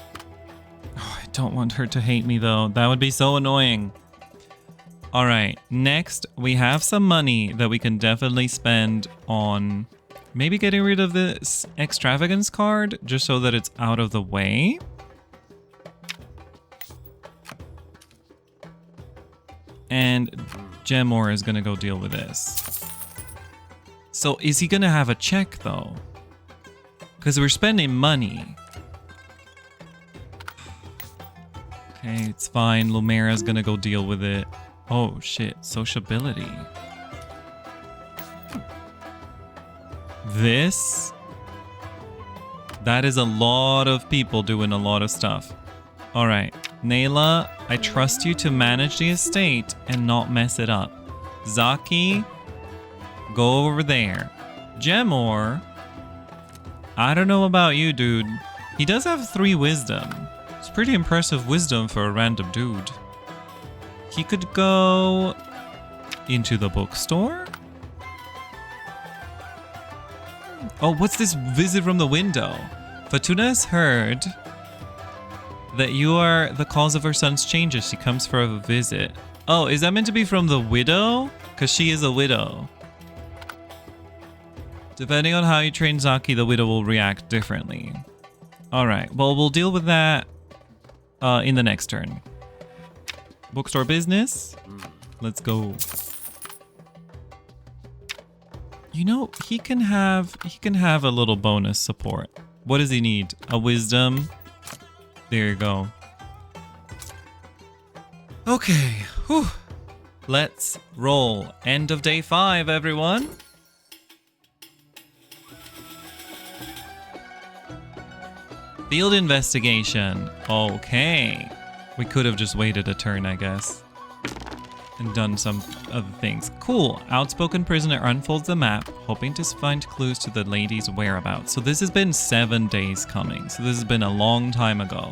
Oh, I don't want her to hate me though. That would be so annoying. All right, next we have some money that we can definitely spend on maybe getting rid of this extravagance card just so that it's out of the way. And Gemor is gonna go deal with this. So is he gonna have a check though? Because we're spending money. Okay, it's fine. Lumera's gonna go deal with it. Oh shit, sociability. That is a lot of people doing a lot of stuff. All right, Nayla, I trust you to manage the estate and not mess it up. Zaki, go over there. Gemor, I don't know about you, dude. He does have 3 wisdom. It's pretty impressive wisdom for a random dude. He could go into the bookstore. Oh, what's this visit from the window? Fatuna has heard that you are the cause of her son's changes. She comes for a visit. Oh, is that meant to be from the widow? Because she is a widow. Depending on how you train Zaki, the widow will react differently. All right, well, we'll deal with that in the next turn. Bookstore business. Let's go. You know, he can have a little bonus support. What does he need? A wisdom. There you go. Okay. Whew. Let's roll. End of day 5, everyone. Field investigation. Okay. We could have just waited a turn, I guess, and done some other things. Cool. Outspoken prisoner unfolds the map, hoping to find clues to the lady's whereabouts. So this has been 7 days coming. So this has been a long time ago.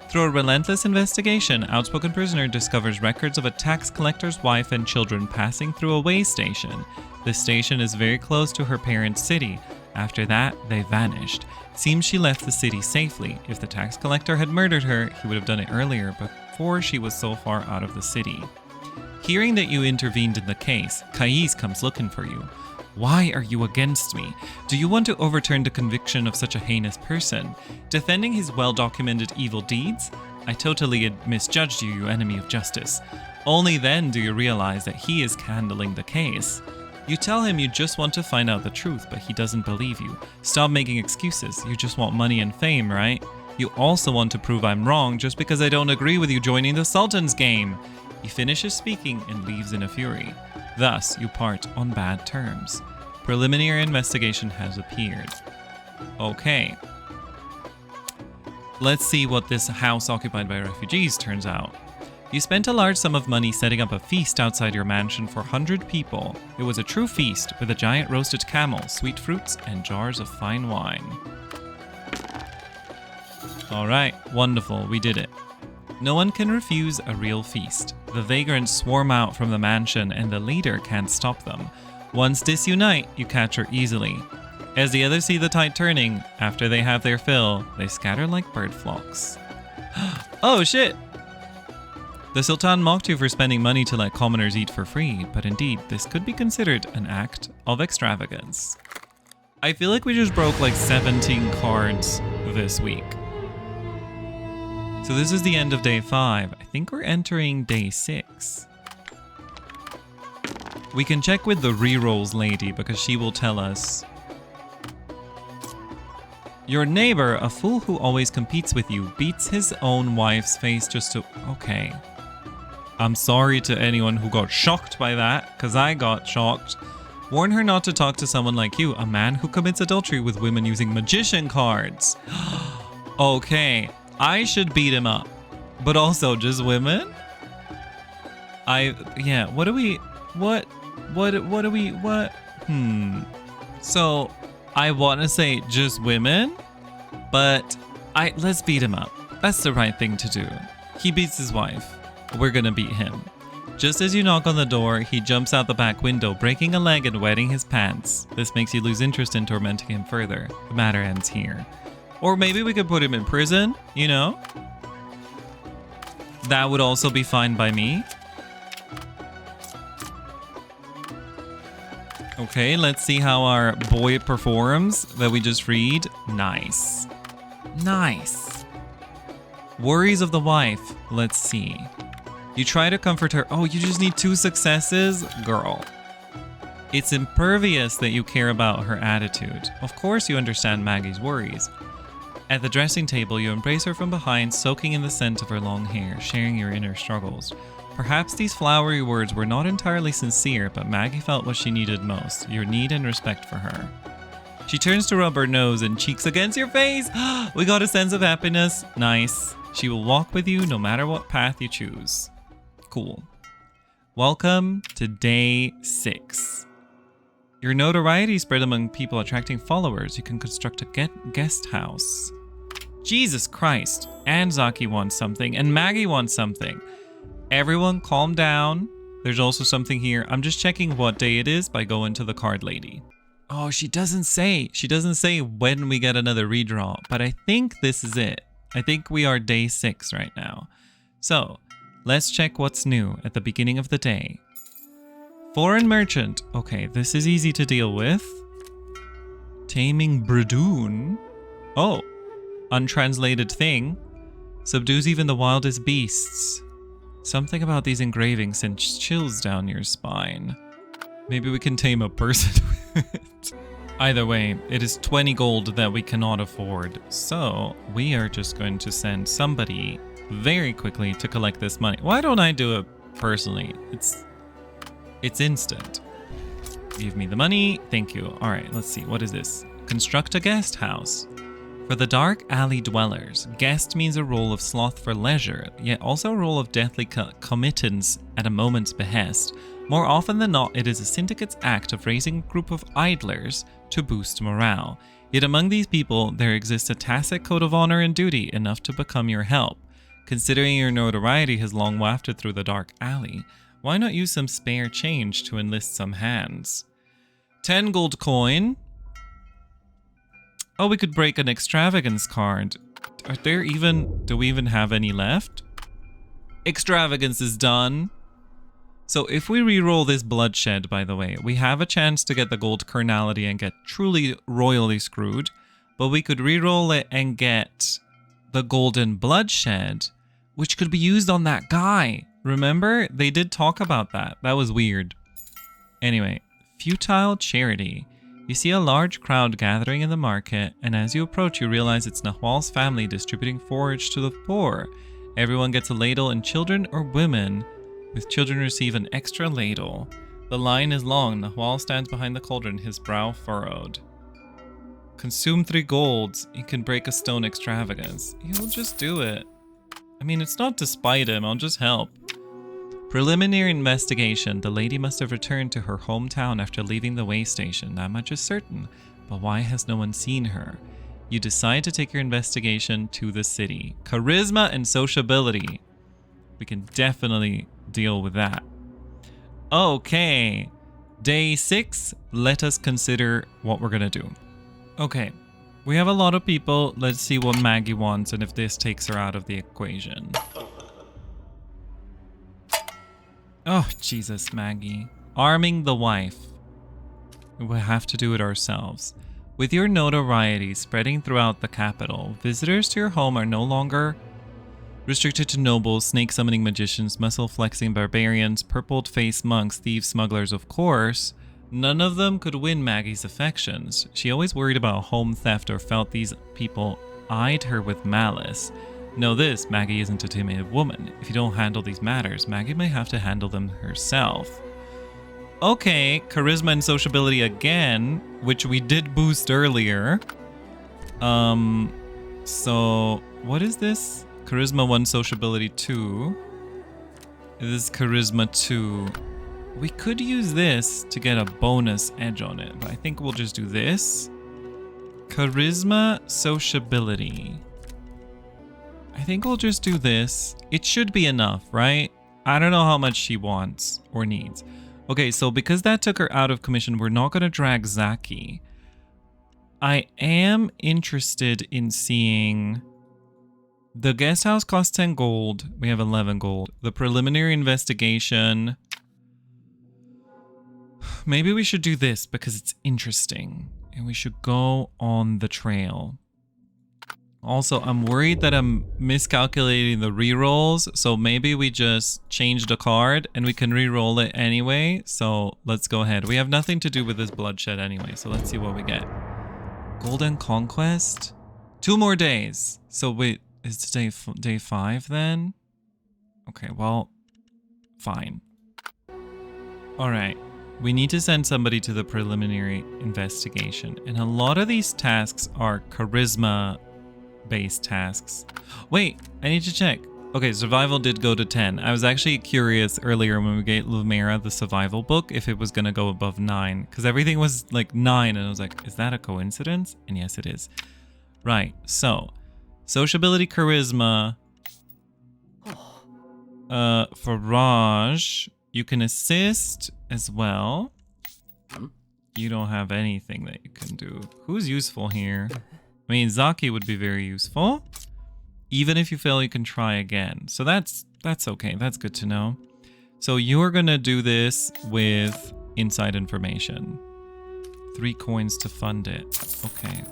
Through a relentless investigation, outspoken prisoner discovers records of a tax collector's wife and children passing through a way station. This station is very close to her parents' city. After that, they vanished. Seems she left the city safely. If the tax collector had murdered her, he would have done it earlier, before she was so far out of the city. Hearing that you intervened in the case, Kais comes looking for you. Why are you against me? Do you want to overturn the conviction of such a heinous person? Defending his well-documented evil deeds? I totally misjudged you, you enemy of justice. Only then do you realize that he is handling the case. You tell him you just want to find out the truth, but he doesn't believe you. Stop making excuses. You just want money and fame, right? You also want to prove I'm wrong just because I don't agree with you joining the Sultan's game. He finishes speaking and leaves in a fury. Thus, you part on bad terms. Preliminary investigation has appeared. Okay. Let's see what this house occupied by refugees turns out. You spent a large sum of money setting up a feast outside your mansion for 100 people. It was a true feast with a giant roasted camel, sweet fruits, and jars of fine wine. Alright, wonderful, we did it. No one can refuse a real feast. The vagrants swarm out from the mansion and the leader can't stop them. Once disunite, you catch her easily. As the others see the tide turning, after they have their fill, they scatter like bird flocks. Oh shit! The Sultan mocked you for spending money to let commoners eat for free, but indeed, this could be considered an act of extravagance. I feel like we just broke like 17 cards this week. So this is the end of day 5. I think we're entering day 6. We can check with the rerolls lady because she will tell us. Your neighbor, a fool who always competes with you, beats his own wife's face just to... Okay. I'm sorry to anyone who got shocked by that, because I got shocked. Warn her not to talk to someone like you, a man who commits adultery with women using magician cards. Okay, I should beat him up. But also just women? Yeah, what? What do we, what? So, I want to say just women, but let's beat him up. That's the right thing to do. He beats his wife. We're gonna beat him. Just as you knock on the door, he jumps out the back window, breaking a leg and wetting his pants. This makes you lose interest in tormenting him further. The matter ends here. Or maybe we could put him in prison, you know? That would also be fine by me. Okay, let's see how our boy performs that we just read. Nice. Nice. Worries of the wife. Let's see. You try to comfort her. Oh, you just need 2 successes? Girl. It's impervious that you care about her attitude. Of course you understand Maggie's worries. At the dressing table, you embrace her from behind, soaking in the scent of her long hair, sharing your inner struggles. Perhaps these flowery words were not entirely sincere, but Maggie felt what she needed most, your need and respect for her. She turns to rub her nose and cheeks against your face. We got a sense of happiness. Nice. She will walk with you no matter what path you choose. Cool. Welcome to day 6. Your notoriety spread among people, attracting followers. You can construct a guest house. Jesus Christ. And Zaki wants something, and Maggie wants something. Everyone calm down. There's also something here. I'm just checking what day it is by going to the card lady. Oh, she doesn't say. She doesn't say when we get another redraw, but I think this is it. I think we are day 6 right now. So, let's check what's new at the beginning of the day. Foreign merchant. Okay, this is easy to deal with. Taming Bradoon. Oh, untranslated thing. Subdues even the wildest beasts. Something about these engravings sends chills down your spine. Maybe we can tame a person with it. Either way, it is 20 gold that we cannot afford. So we are just going to send somebody very quickly to collect this money. Why don't I do it personally? It's instant. Give me the money. Thank you. All right, let's see. What is this? Construct a guest house. For the dark alley dwellers, guest means a role of sloth for leisure, yet also a role of deathly committance at a moment's behest. More often than not, it is a syndicate's act of raising a group of idlers to boost morale. Yet among these people, there exists a tacit code of honor and duty enough to become your help. Considering your notoriety has long wafted through the dark alley, why not use some spare change to enlist some hands? 10 gold coin. Oh, we could break an extravagance card. Do we even have any left? Extravagance is done. So if we re-roll this bloodshed, by the way, we have a chance to get the gold carnality and get truly royally screwed. But we could re-roll it and get the golden bloodshed, which could be used on that guy. Remember? They did talk about that. That was weird. Anyway, futile charity. You see a large crowd gathering in the market, and as you approach, you realize it's Nahwal's family distributing forage to the poor. Everyone gets a ladle, and children or women with children receive an extra ladle. The line is long. Nahwal stands behind the cauldron, his brow furrowed. Consume 3 golds. You can break a stone extravagance. He'll just do it. I mean, it's not to spite him. I'll just help. Preliminary investigation. The lady must have returned to her hometown after leaving the way station. That much is certain. But why has no one seen her? You decide to take your investigation to the city. Charisma and sociability. We can definitely deal with that. Okay. Day 6. Let us consider what we're going to do. Okay. We have a lot of people. Let's see what Maggie wants and if this takes her out of the equation. Oh, Jesus, Maggie. Arming the wife. We'll have to do it ourselves. With your notoriety spreading throughout the capital, visitors to your home are no longer restricted to nobles, snake-summoning magicians, muscle-flexing barbarians, purpled-faced monks, thieves, smugglers, of course. None of them could win Maggie's affections. She always worried about home theft or felt these people eyed her with malice. Know this, Maggie isn't a timid woman. If you don't handle these matters, Maggie may have to handle them herself. Okay, charisma and sociability again, which we did boost earlier. So what is this? Charisma 1, sociability 2. This is charisma 2. We could use this to get a bonus edge on it, but I think we'll just do this. Charisma, sociability. I think we'll just do this. It should be enough, right? I don't know how much she wants or needs. Okay, so because that took her out of commission, we're not going to drag Zaki. I am interested in seeing... The guest house costs 10 gold. We have 11 gold. The preliminary investigation... Maybe we should do this because it's interesting. And we should go on the trail. Also, I'm worried that I'm miscalculating the rerolls. So maybe we just change the card and we can reroll it anyway. So let's go ahead. We have nothing to do with this bloodshed anyway. So let's see what we get. Golden Conquest? 2 more days. So wait, is today day 5 then? Okay, well, fine. All right. We need to send somebody to the preliminary investigation. And a lot of these tasks are charisma-based tasks. Wait, I need to check. Okay, survival did go to 10. I was actually curious earlier when we gave Lumera the survival book if it was going to go above 9. Because everything was like 9 and I was like, is that a coincidence? And yes, it is. Right, so sociability, charisma. For Raj, you can assist as well. You don't have anything that you can do. Who's useful here? I mean, Zaki would be very useful. Even if you fail, you can try again. So that's okay. That's good to know. So you're gonna do this with inside information. 3 coins to fund it. Okay.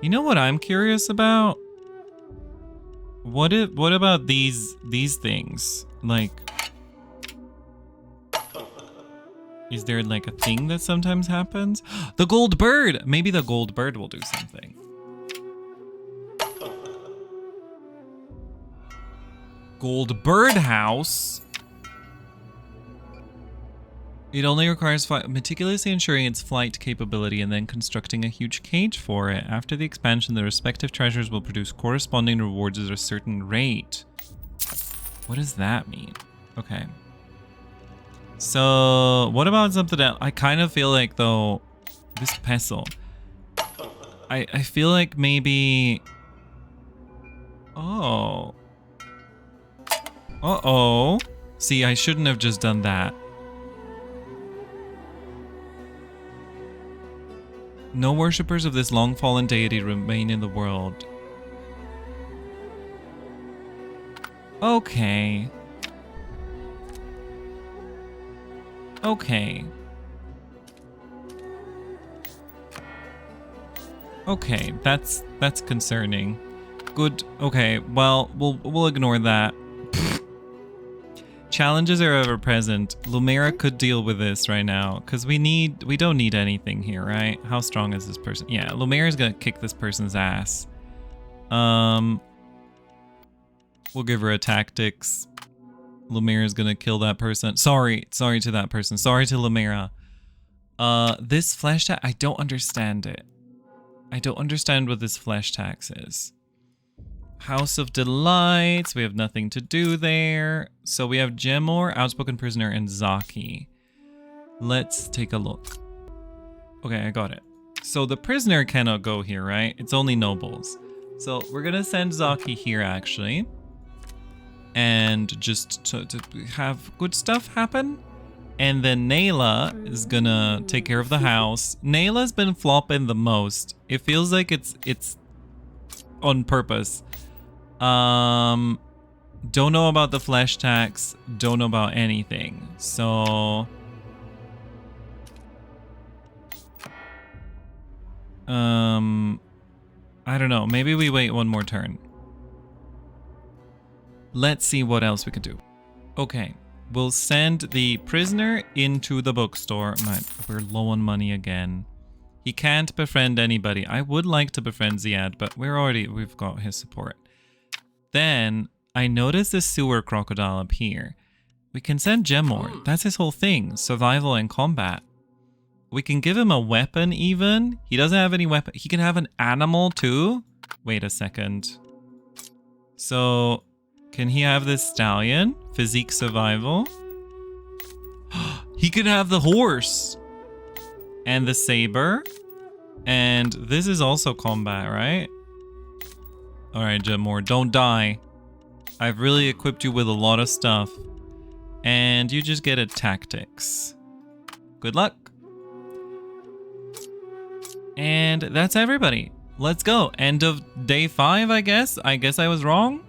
You know what I'm curious about? What about these things? Like, is there like a thing that sometimes happens? The gold bird! Maybe the gold bird will do something. Gold birdhouse? It only requires meticulously ensuring its flight capability and then constructing a huge cage for it. After the expansion, the respective treasures will produce corresponding rewards at a certain rate. What does that mean? Okay. So, what about something else? I kind of feel like, though, this pestle. I feel like maybe... Oh. Uh-oh. See, I shouldn't have just done that. No worshippers of this long-fallen deity remain in the world. Okay. Okay. Okay, that's concerning. Good. Okay, well, we'll ignore that. Challenges are ever present. Lumera could deal with this right now because we don't need anything here, right? How strong is this person? Yeah, Lumera's gonna kick this person's ass. We'll give her a tactics. Lumera's gonna kill that person. Sorry to that person. Sorry to Lumera. This flesh tax, I don't understand it. I don't understand what this flesh tax is. House of Delights, we have nothing to do there. So we have Gemor, Outspoken Prisoner, and Zaki. Let's take a look. Okay, I got it. So the prisoner cannot go here, right? It's only nobles. So we're gonna send Zaki here, actually. And just to have good stuff happen. And then Nayla is gonna take care of the house. Nayla's been flopping the most. It feels like it's on purpose. Don't know about the flesh tax. Don't know about anything. So I don't know. Maybe we wait one more turn. Let's see what else we could do. Okay. We'll send the prisoner into the bookstore. We're low on money again. He can't befriend anybody. I would like to befriend Ziad, but we've got his support. Then I noticed this sewer crocodile up here. We can send Gemor. That's his whole thing. Survival and combat. We can give him a weapon even. He doesn't have any weapon. He can have an animal too. Wait a second. So can he have this stallion? Physique survival. He could have the horse. And the saber. And this is also combat, right? Alright, Jemor, don't die. I've really equipped you with a lot of stuff. And you just get a tactics. Good luck. And that's everybody. Let's go. End of day 5, I guess. I guess I was wrong.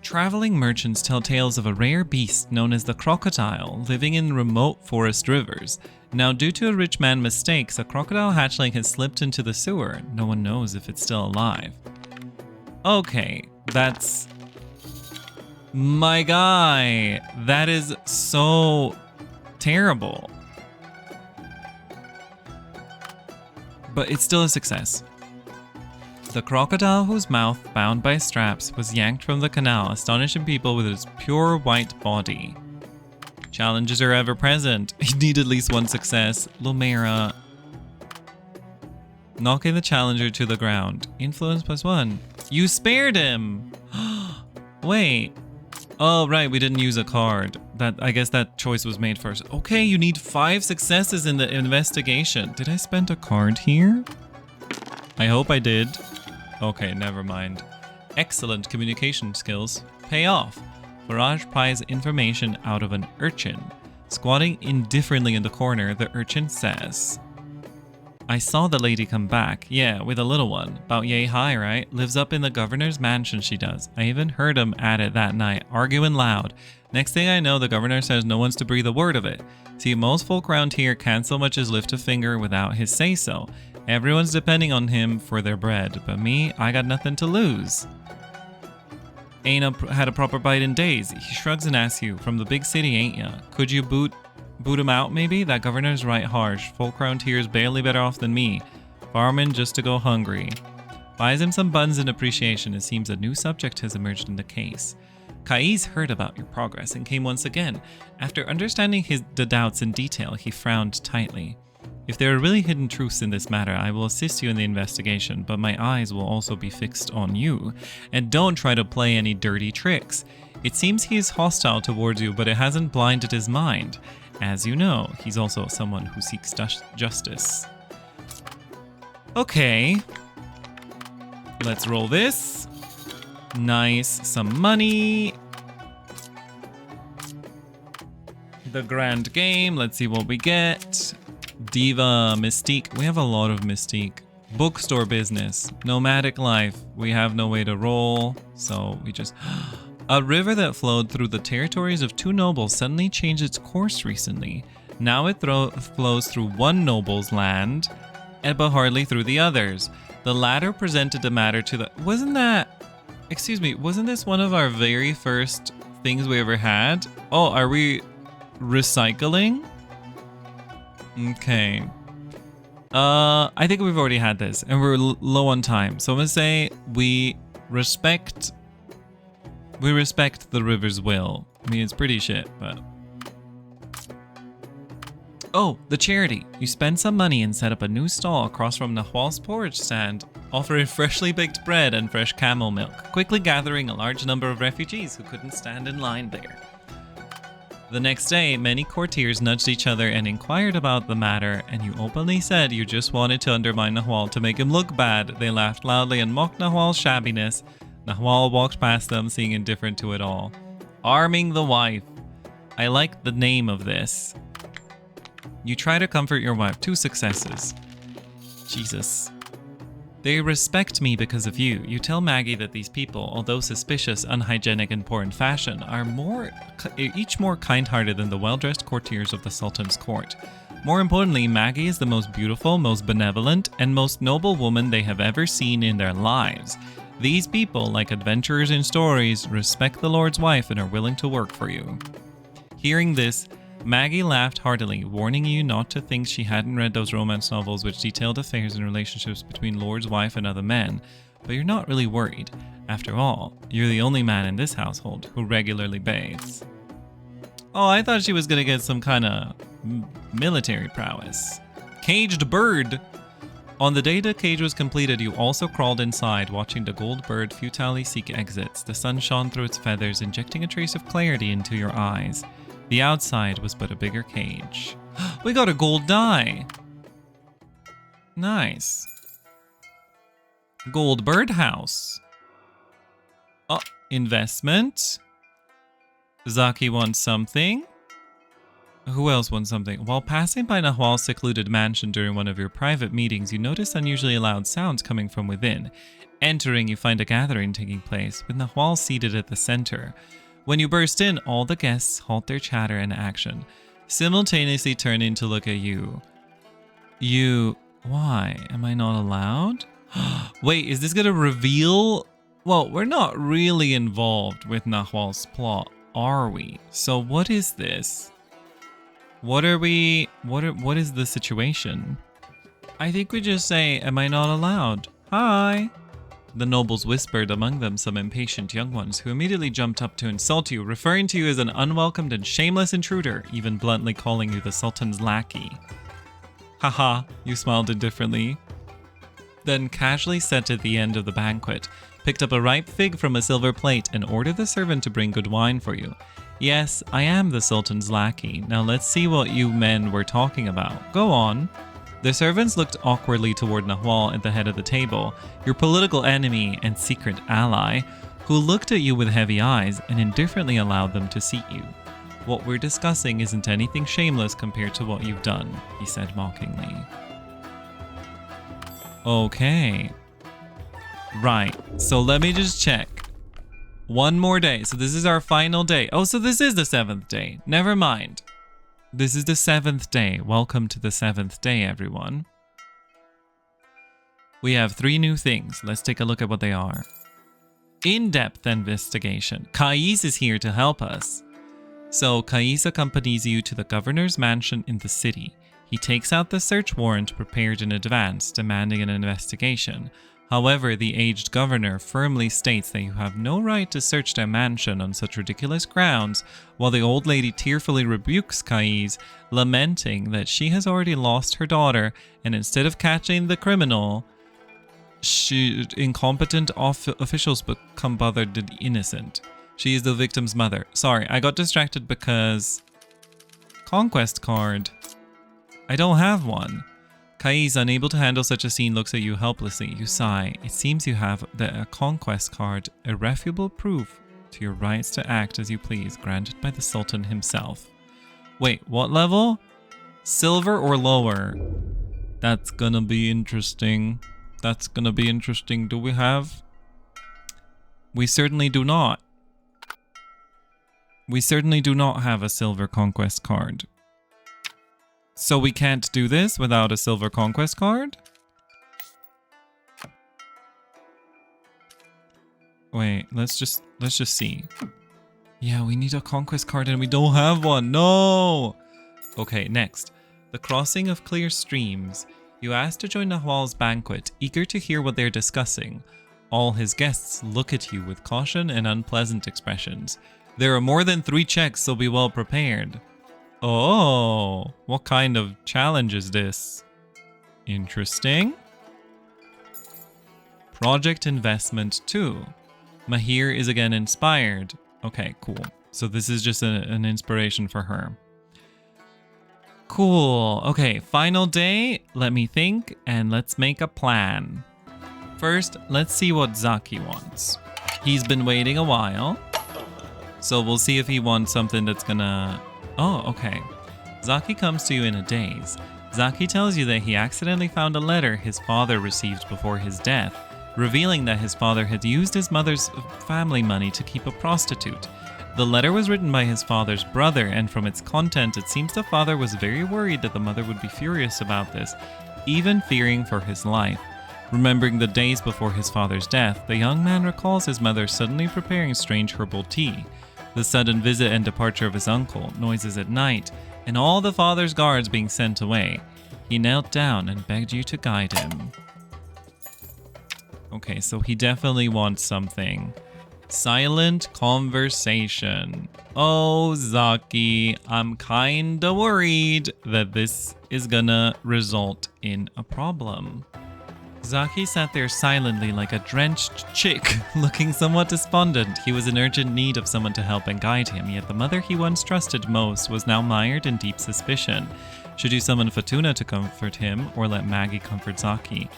Traveling merchants tell tales of a rare beast known as the crocodile living in remote forest rivers. Now, due to a rich man's mistakes, a crocodile hatchling has slipped into the sewer. No one knows if it's still alive. Okay, that's... my guy. That is so terrible. But it's still a success. The crocodile, whose mouth, bound by straps, was yanked from the canal, astonishing people with its pure white body. Challenges are ever present. You need at least one success. Lumera. Knocking the challenger to the ground. Influence +1. You spared him! Wait. Oh, right, we didn't use a card. I guess that choice was made first. Okay, you need 5 successes in the investigation. Did I spend a card here? I hope I did. Okay, never mind. Excellent communication skills pay off. Barrage pries information out of an urchin. Squatting indifferently in the corner, the urchin says, I saw the lady come back. Yeah, with a little one. About yay high, right? Lives up in the governor's mansion, she does. I even heard him at it that night, arguing loud. Next thing I know, the governor says no one's to breathe a word of it. See, most folk around here can't so much as lift a finger without his say-so. Everyone's depending on him for their bread, but me, I got nothing to lose. Ain't had a proper bite in days. He shrugs and asks you, from the big city, ain't ya? Could you boot him out, maybe? That governor's right harsh. Folk around here's barely better off than me. Farming just to go hungry. Buys him some buns in appreciation. It seems a new subject has emerged in the case. Kai's heard about your progress and came once again. After understanding the doubts in detail, he frowned tightly. If there are really hidden truths in this matter, I will assist you in the investigation, but my eyes will also be fixed on you. And don't try to play any dirty tricks. It seems he is hostile towards you, but it hasn't blinded his mind. As you know, he's also someone who seeks justice. Okay. Let's roll this. Nice. Some money. The grand game. Let's see what we get. Diva, Mystique. We have a lot of Mystique. Bookstore business. Nomadic life. We have no way to roll, so we just... A river that flowed through the territories of 2 nobles suddenly changed its course recently. Now it flows through one noble's land, but hardly through the others. The latter presented a matter to the... Wasn't this one of our very first things we ever had? Oh, are we recycling? Okay. I think we've already had this, and we're low on time. So I'm gonna say we respect the river's will. I mean, it's pretty shit, but... Oh, the charity. You spend some money and set up a new stall across from Nahwal's porridge stand, offering freshly baked bread and fresh camel milk, quickly gathering a large number of refugees who couldn't stand in line there. The next day, many courtiers nudged each other and inquired about the matter, and you openly said you just wanted to undermine Nahwal to make him look bad. They laughed loudly and mocked Nahwal's shabbiness. Nahwal walked past them, seeming indifferent to it all. Arming the wife. I like the name of this. You try to comfort your wife. 2 successes. Jesus. They respect me because of you. You tell Maggie that these people, although suspicious, unhygienic, and poor in fashion, are each more kind-hearted than the well-dressed courtiers of the Sultan's court. More importantly, Maggie is the most beautiful, most benevolent, and most noble woman they have ever seen in their lives. These people, like adventurers in stories, respect the Lord's wife and are willing to work for you. Hearing this, Maggie laughed heartily, warning you not to think she hadn't read those romance novels which detailed affairs and relationships between Lord's wife and other men. But you're not really worried. After all, you're the only man in this household who regularly bathes. Oh, I thought she was gonna get some kind of military prowess. Caged bird! On the day the cage was completed, you also crawled inside, watching the gold bird futilely seek exits. The sun shone through its feathers, injecting a trace of clarity into your eyes. The outside was but a bigger cage. We got a gold die! Nice. Gold birdhouse. Oh, investment. Zaki wants something. Who else wants something? While passing by Nahwal's secluded mansion during one of your private meetings, you notice unusually loud sounds coming from within. Entering, you find a gathering taking place, with Nahwal seated at the center. When you burst in, all the guests halt their chatter and action, simultaneously turning to look at you. Why? Am I not allowed? Wait, is this gonna reveal? Well, we're not really involved with Nahwal's plot, are we? So what is this? What are we? What is the situation? I think we just say, am I not allowed? Hi. The nobles whispered, among them some impatient young ones, who immediately jumped up to insult you, referring to you as an unwelcomed and shameless intruder, even bluntly calling you the Sultan's lackey. Haha, you smiled indifferently. Then casually sat at the end of the banquet, picked up a ripe fig from a silver plate, and ordered the servant to bring good wine for you. Yes, I am the Sultan's lackey. Now let's see what you men were talking about. Go on. The servants looked awkwardly toward Nahwal at the head of the table, your political enemy and secret ally, who looked at you with heavy eyes and indifferently allowed them to seat you. What we're discussing isn't anything shameless compared to what you've done, he said mockingly. Okay. Right, so let me just check. One more day. So this is our final day. Oh, so this is the 7th day. Never mind. This is the 7th day. Welcome to the 7th day, everyone. We have 3 new things. Let's take a look at what they are. In-depth investigation. Kais is here to help us. So Kais accompanies you to the governor's mansion in the city. He takes out the search warrant prepared in advance, demanding an investigation. However, the aged governor firmly states that you have no right to search their mansion on such ridiculous grounds, while the old lady tearfully rebukes Kais, lamenting that she has already lost her daughter, and instead of catching the criminal, incompetent officials become bothered the innocent. She is the victim's mother. Sorry, I got distracted because... Conquest card. I don't have one. Kais, unable to handle such a scene, looks at you helplessly. You sigh. It seems you have a conquest card, irrefutable proof to your rights to act as you please, granted by the Sultan himself. Wait, what level? Silver or lower? That's gonna be interesting. That's gonna be interesting. Do we have? We certainly do not. We certainly do not have a silver conquest card. So we can't do this without a silver conquest card? Wait, let's just see. Yeah, we need a conquest card and we don't have one. No! Okay, next. The crossing of clear streams. You ask to join Nahwal's banquet, eager to hear what they're discussing. All his guests look at you with caution and unpleasant expressions. There are more than 3 checks, so be well prepared. Oh, what kind of challenge is this? Interesting. Project investment 2. Mahir is again inspired. Okay, cool. So this is just an inspiration for her. Cool. Okay, final day. Let me think and let's make a plan. First, let's see what Zaki wants. He's been waiting a while. So we'll see if he wants something that's gonna... Oh, okay. Zaki comes to you in a daze. Zaki tells you that he accidentally found a letter his father received before his death, revealing that his father had used his mother's family money to keep a prostitute. The letter was written by his father's brother, and from its content, it seems the father was very worried that the mother would be furious about this, even fearing for his life. Remembering the days before his father's death, the young man recalls his mother suddenly preparing strange herbal tea, the sudden visit and departure of his uncle, noises at night, and all the father's guards being sent away. He knelt down and begged you to guide him. Okay, so he definitely wants something. Silent conversation. Oh, Zaki, I'm kinda worried that this is gonna result in a problem. Zaki sat there silently like a drenched chick, looking somewhat despondent. He was in urgent need of someone to help and guide him, yet the mother he once trusted most was now mired in deep suspicion. Should he summon Fatuna to comfort him, or let Maggie comfort Zaki,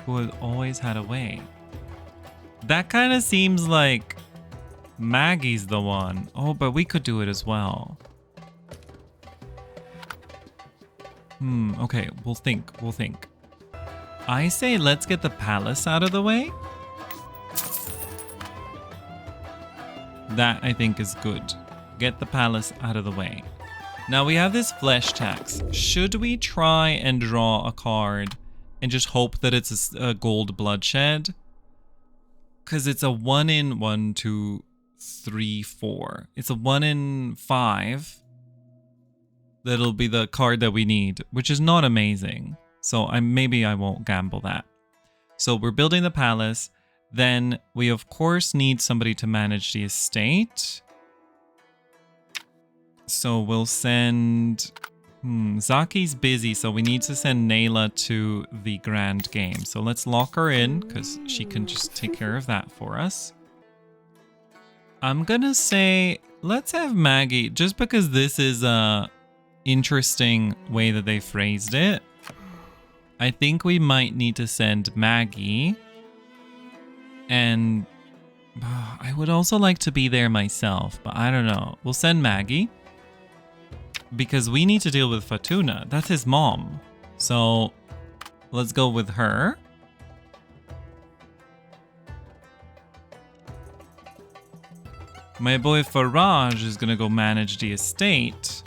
who had always had a way? That kind of seems like Maggie's the one. Oh, but we could do it as well. Okay, we'll think. I say let's get the palace out of the way. That I think is good. Get the palace out of the way. Now we have this flesh tax. Should we try and draw a card and just hope that it's a gold bloodshed? Because it's a 1 in 1, 2, 3, 4. It's a 1 in 5. That'll be the card that we need, which is not amazing. So maybe I won't gamble that. So we're building the palace. Then we of course need somebody to manage the estate. So we'll send... Zaki's busy, so we need to send Nayla to the grand game. So let's lock her in, because she can just take care of that for us. I'm gonna say, let's have Maggie, just because this is a interesting way that they phrased it. I think we might need to send Maggie. And I would also like to be there myself, but I don't know. We'll send Maggie. Because we need to deal with Fatuna. That's his mom. So let's go with her. My boy Faraj is gonna go manage the estate.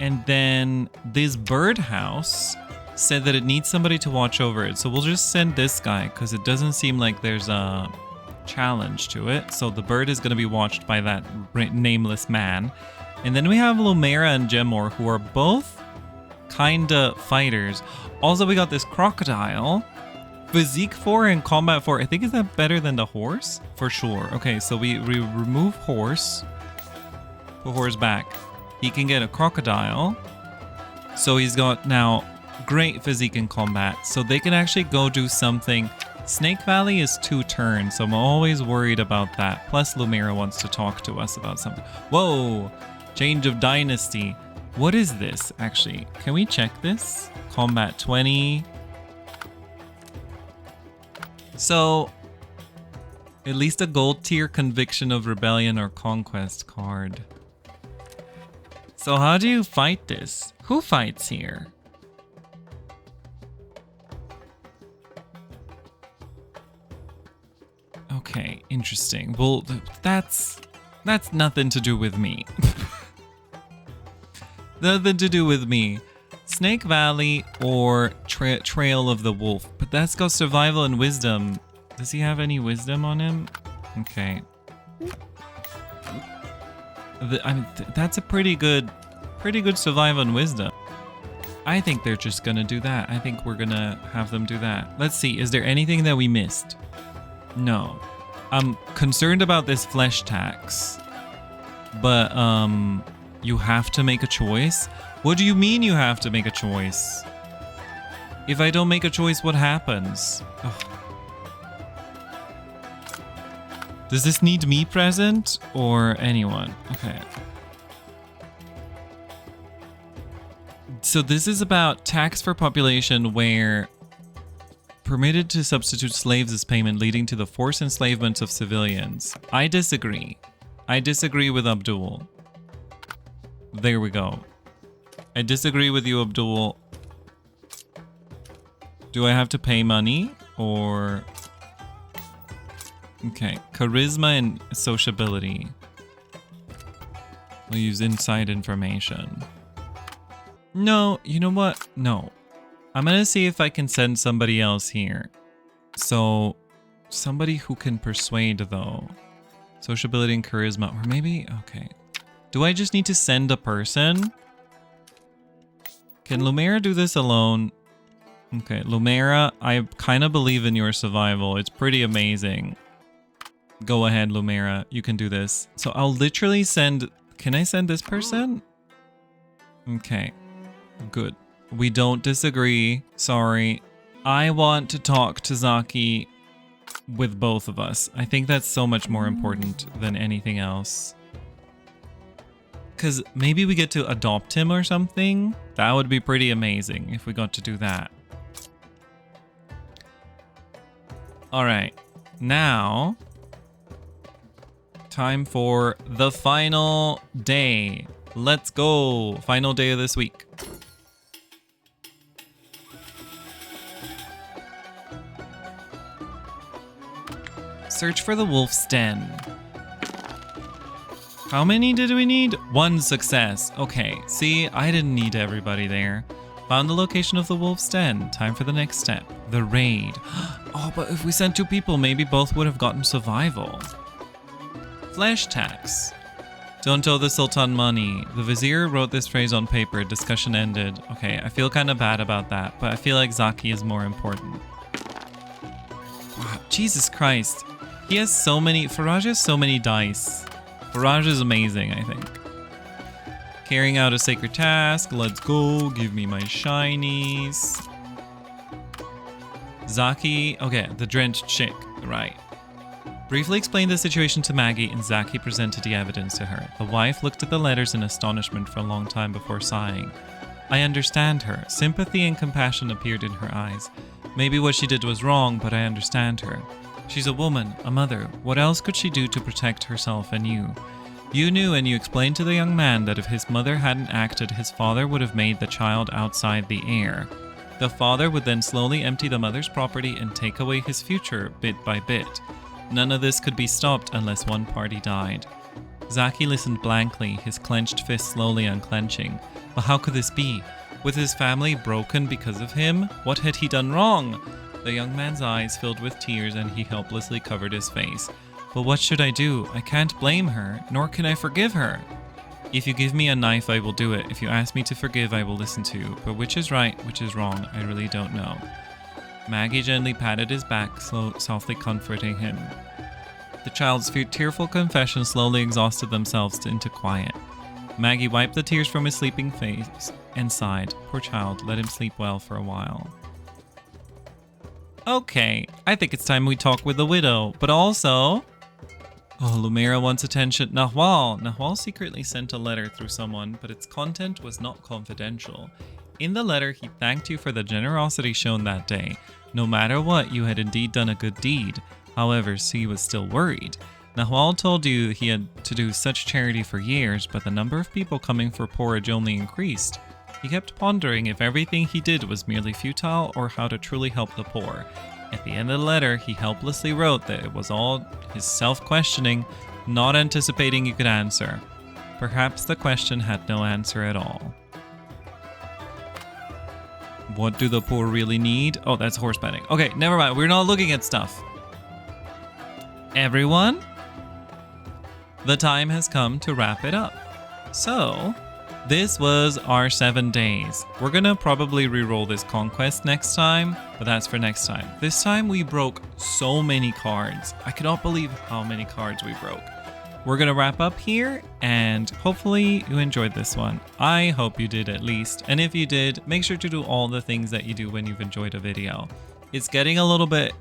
And then this birdhouse said that it needs somebody to watch over it. So we'll just send this guy because it doesn't seem like there's a challenge to it. So the bird is going to be watched by that nameless man. And then we have Lumera and Gemor, who are both kinda fighters. Also, we got this crocodile. Physique 4 and combat 4. I think, is that better than the horse? For sure. Okay, so we remove horse. Put horse back. He can get a crocodile. So he's got now great physique in combat. So they can actually go do something. Snake Valley is 2 turns, so I'm always worried about that. Plus, Lumera wants to talk to us about something. Whoa! Change of dynasty. What is this, actually? Can we check this? Combat 20. So, at least a gold tier conviction of rebellion or conquest card. So how do you fight this? Who fights here? Okay, interesting. Well, that's nothing to do with me. Nothing to do with me. Snake Valley or Trail of the Wolf. But that's got survival and wisdom. Does he have any wisdom on him? Okay. That's a pretty good survival and wisdom. I think they're just gonna do that. I think we're gonna have them do that. Let's see, is there anything that we missed? No. I'm concerned about this flesh tax. But, you have to make a choice? What do you mean you have to make a choice? If I don't make a choice, what happens? Ugh. Does this need me present or anyone? Okay. So this is about tax for population where permitted to substitute slaves as payment, leading to the forced enslavement of civilians. I disagree. I disagree with Abdul. There we go. I disagree with you, Abdul. Do I have to pay money or... Okay, charisma and sociability. We'll use inside information. No, you know what? No. I'm gonna see if I can send somebody else here. So, somebody who can persuade though. Sociability and charisma, or maybe, okay. Do I just need to send a person? Can Lumera do this alone? Okay, Lumera, I kind of believe in your survival. It's pretty amazing. Go ahead, Lumera. You can do this. So I'll literally send... Can I send this person? Okay. Good. We don't disagree. Sorry. I want to talk to Zaki with both of us. I think that's so much more important than anything else. Because maybe we get to adopt him or something. That would be pretty amazing if we got to do that. All right. Now, time for the final day. Let's go. Final day of this week. Search for the wolf's den. How many did we need? 1 success. Okay, see, I didn't need everybody there. Found the location of the wolf's den. Time for the next step. The raid. Oh, but if we sent 2 people, maybe both would have gotten survival. Flesh tax. Don't owe the Sultan money. The vizier wrote this phrase on paper. Discussion ended. Okay, I feel kind of bad about that, but I feel like Zaki is more important. Wow, Jesus Christ. He has so many... Faraj has so many dice. Faraj is amazing, I think. Carrying out a sacred task. Let's go. Give me my shinies. Zaki. Okay, the drenched chick. Right. Briefly explained the situation to Maggie, and Zaki presented the evidence to her. The wife looked at the letters in astonishment for a long time before sighing. I understand her. Sympathy and compassion appeared in her eyes. Maybe what she did was wrong, but I understand her. She's a woman, a mother. What else could she do to protect herself and you? You knew, and you explained to the young man that if his mother hadn't acted, his father would have made the child outside the heir. The father would then slowly empty the mother's property and take away his future bit by bit. None of this could be stopped unless one party died. Zaki listened blankly, his clenched fist slowly unclenching. But how could this be? Was his family broken because of him? What had he done wrong? The young man's eyes filled with tears and he helplessly covered his face. But what should I do? I can't blame her, nor can I forgive her. If you give me a knife, I will do it. If you ask me to forgive, I will listen to you. But which is right, which is wrong, I really don't know. Maggie gently patted his back, softly comforting him. The child's tearful confession slowly exhausted themselves into quiet. Maggie wiped the tears from his sleeping face and sighed. Poor child, let him sleep well for a while. Okay, I think it's time we talk with the widow, but also... Oh, Lumira wants attention. Nahwal secretly sent a letter through someone, but its content was not confidential. In the letter, he thanked you for the generosity shown that day. No matter what, you had indeed done a good deed. However, he was still worried. Nahwal told you he had to do such charity for years, but the number of people coming for porridge only increased. He kept pondering if everything he did was merely futile or how to truly help the poor. At the end of the letter, he helplessly wrote that it was all his self-questioning, not anticipating you could answer. Perhaps the question had no answer at all. What do the poor really need? Oh, that's horse betting. Okay, never mind. We're not looking at stuff. Everyone, the time has come to wrap it up. So... this was our 7 days. We're gonna probably re-roll this conquest next time, but that's for next time. This time we broke so many cards. I cannot believe how many cards we broke. We're gonna wrap up here, and hopefully you enjoyed this one. I hope you did at least, and if you did, make sure to do all the things that you do when you've enjoyed a video. It's getting a little bit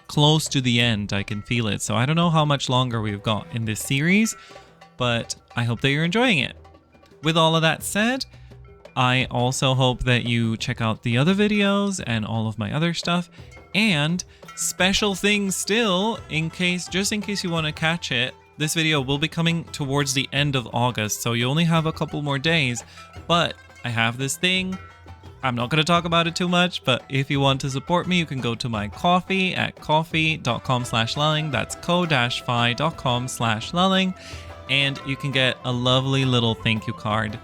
close to the end, I can feel it, so I don't know how much longer we've got in this series, but I hope that you're enjoying it. With all of that said, I also hope that you check out the other videos and all of my other stuff, and special things still, just in case you want to catch it. This video will be coming towards the end of August, so you only have a couple more days, but I have this thing. I'm not going to talk about it too much, but if you want to support me, you can go to my Ko-fi at ko-fi.com/lulling. That's ko-fi.com/lulling. And you can get a lovely little thank you card.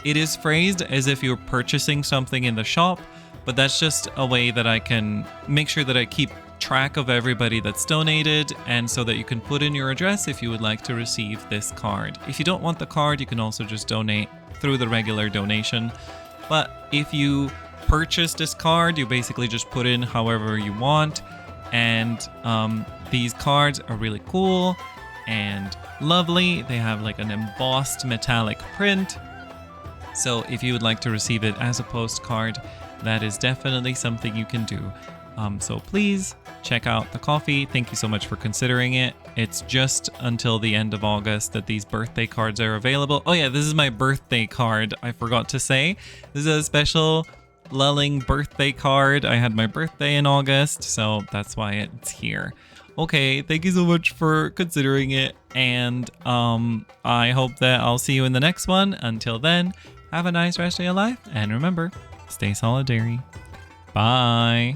It is phrased as if you're purchasing something in the shop, but that's just a way that I can make sure that I keep track of everybody that's donated, and so that you can put in your address if you would like to receive this card. If you don't want the card, you can also just donate through the regular donation. But if you purchase this card, you basically just put in however you want, and these cards are really cool and lovely. They have an embossed metallic print, So if you would like to receive it as a postcard, that is definitely something you can do. So please check out the coffee. Thank you so much for considering it. It's just until the end of August that these birthday cards are available. Oh yeah, this is my birthday card. I forgot to say. This is a special Lulling birthday card. I had my birthday in August, so that's why it's here. Okay, thank you so much for considering it, and I hope that I'll see you in the next one. Until then, have a nice rest of your life, and remember, stay solidary. Bye.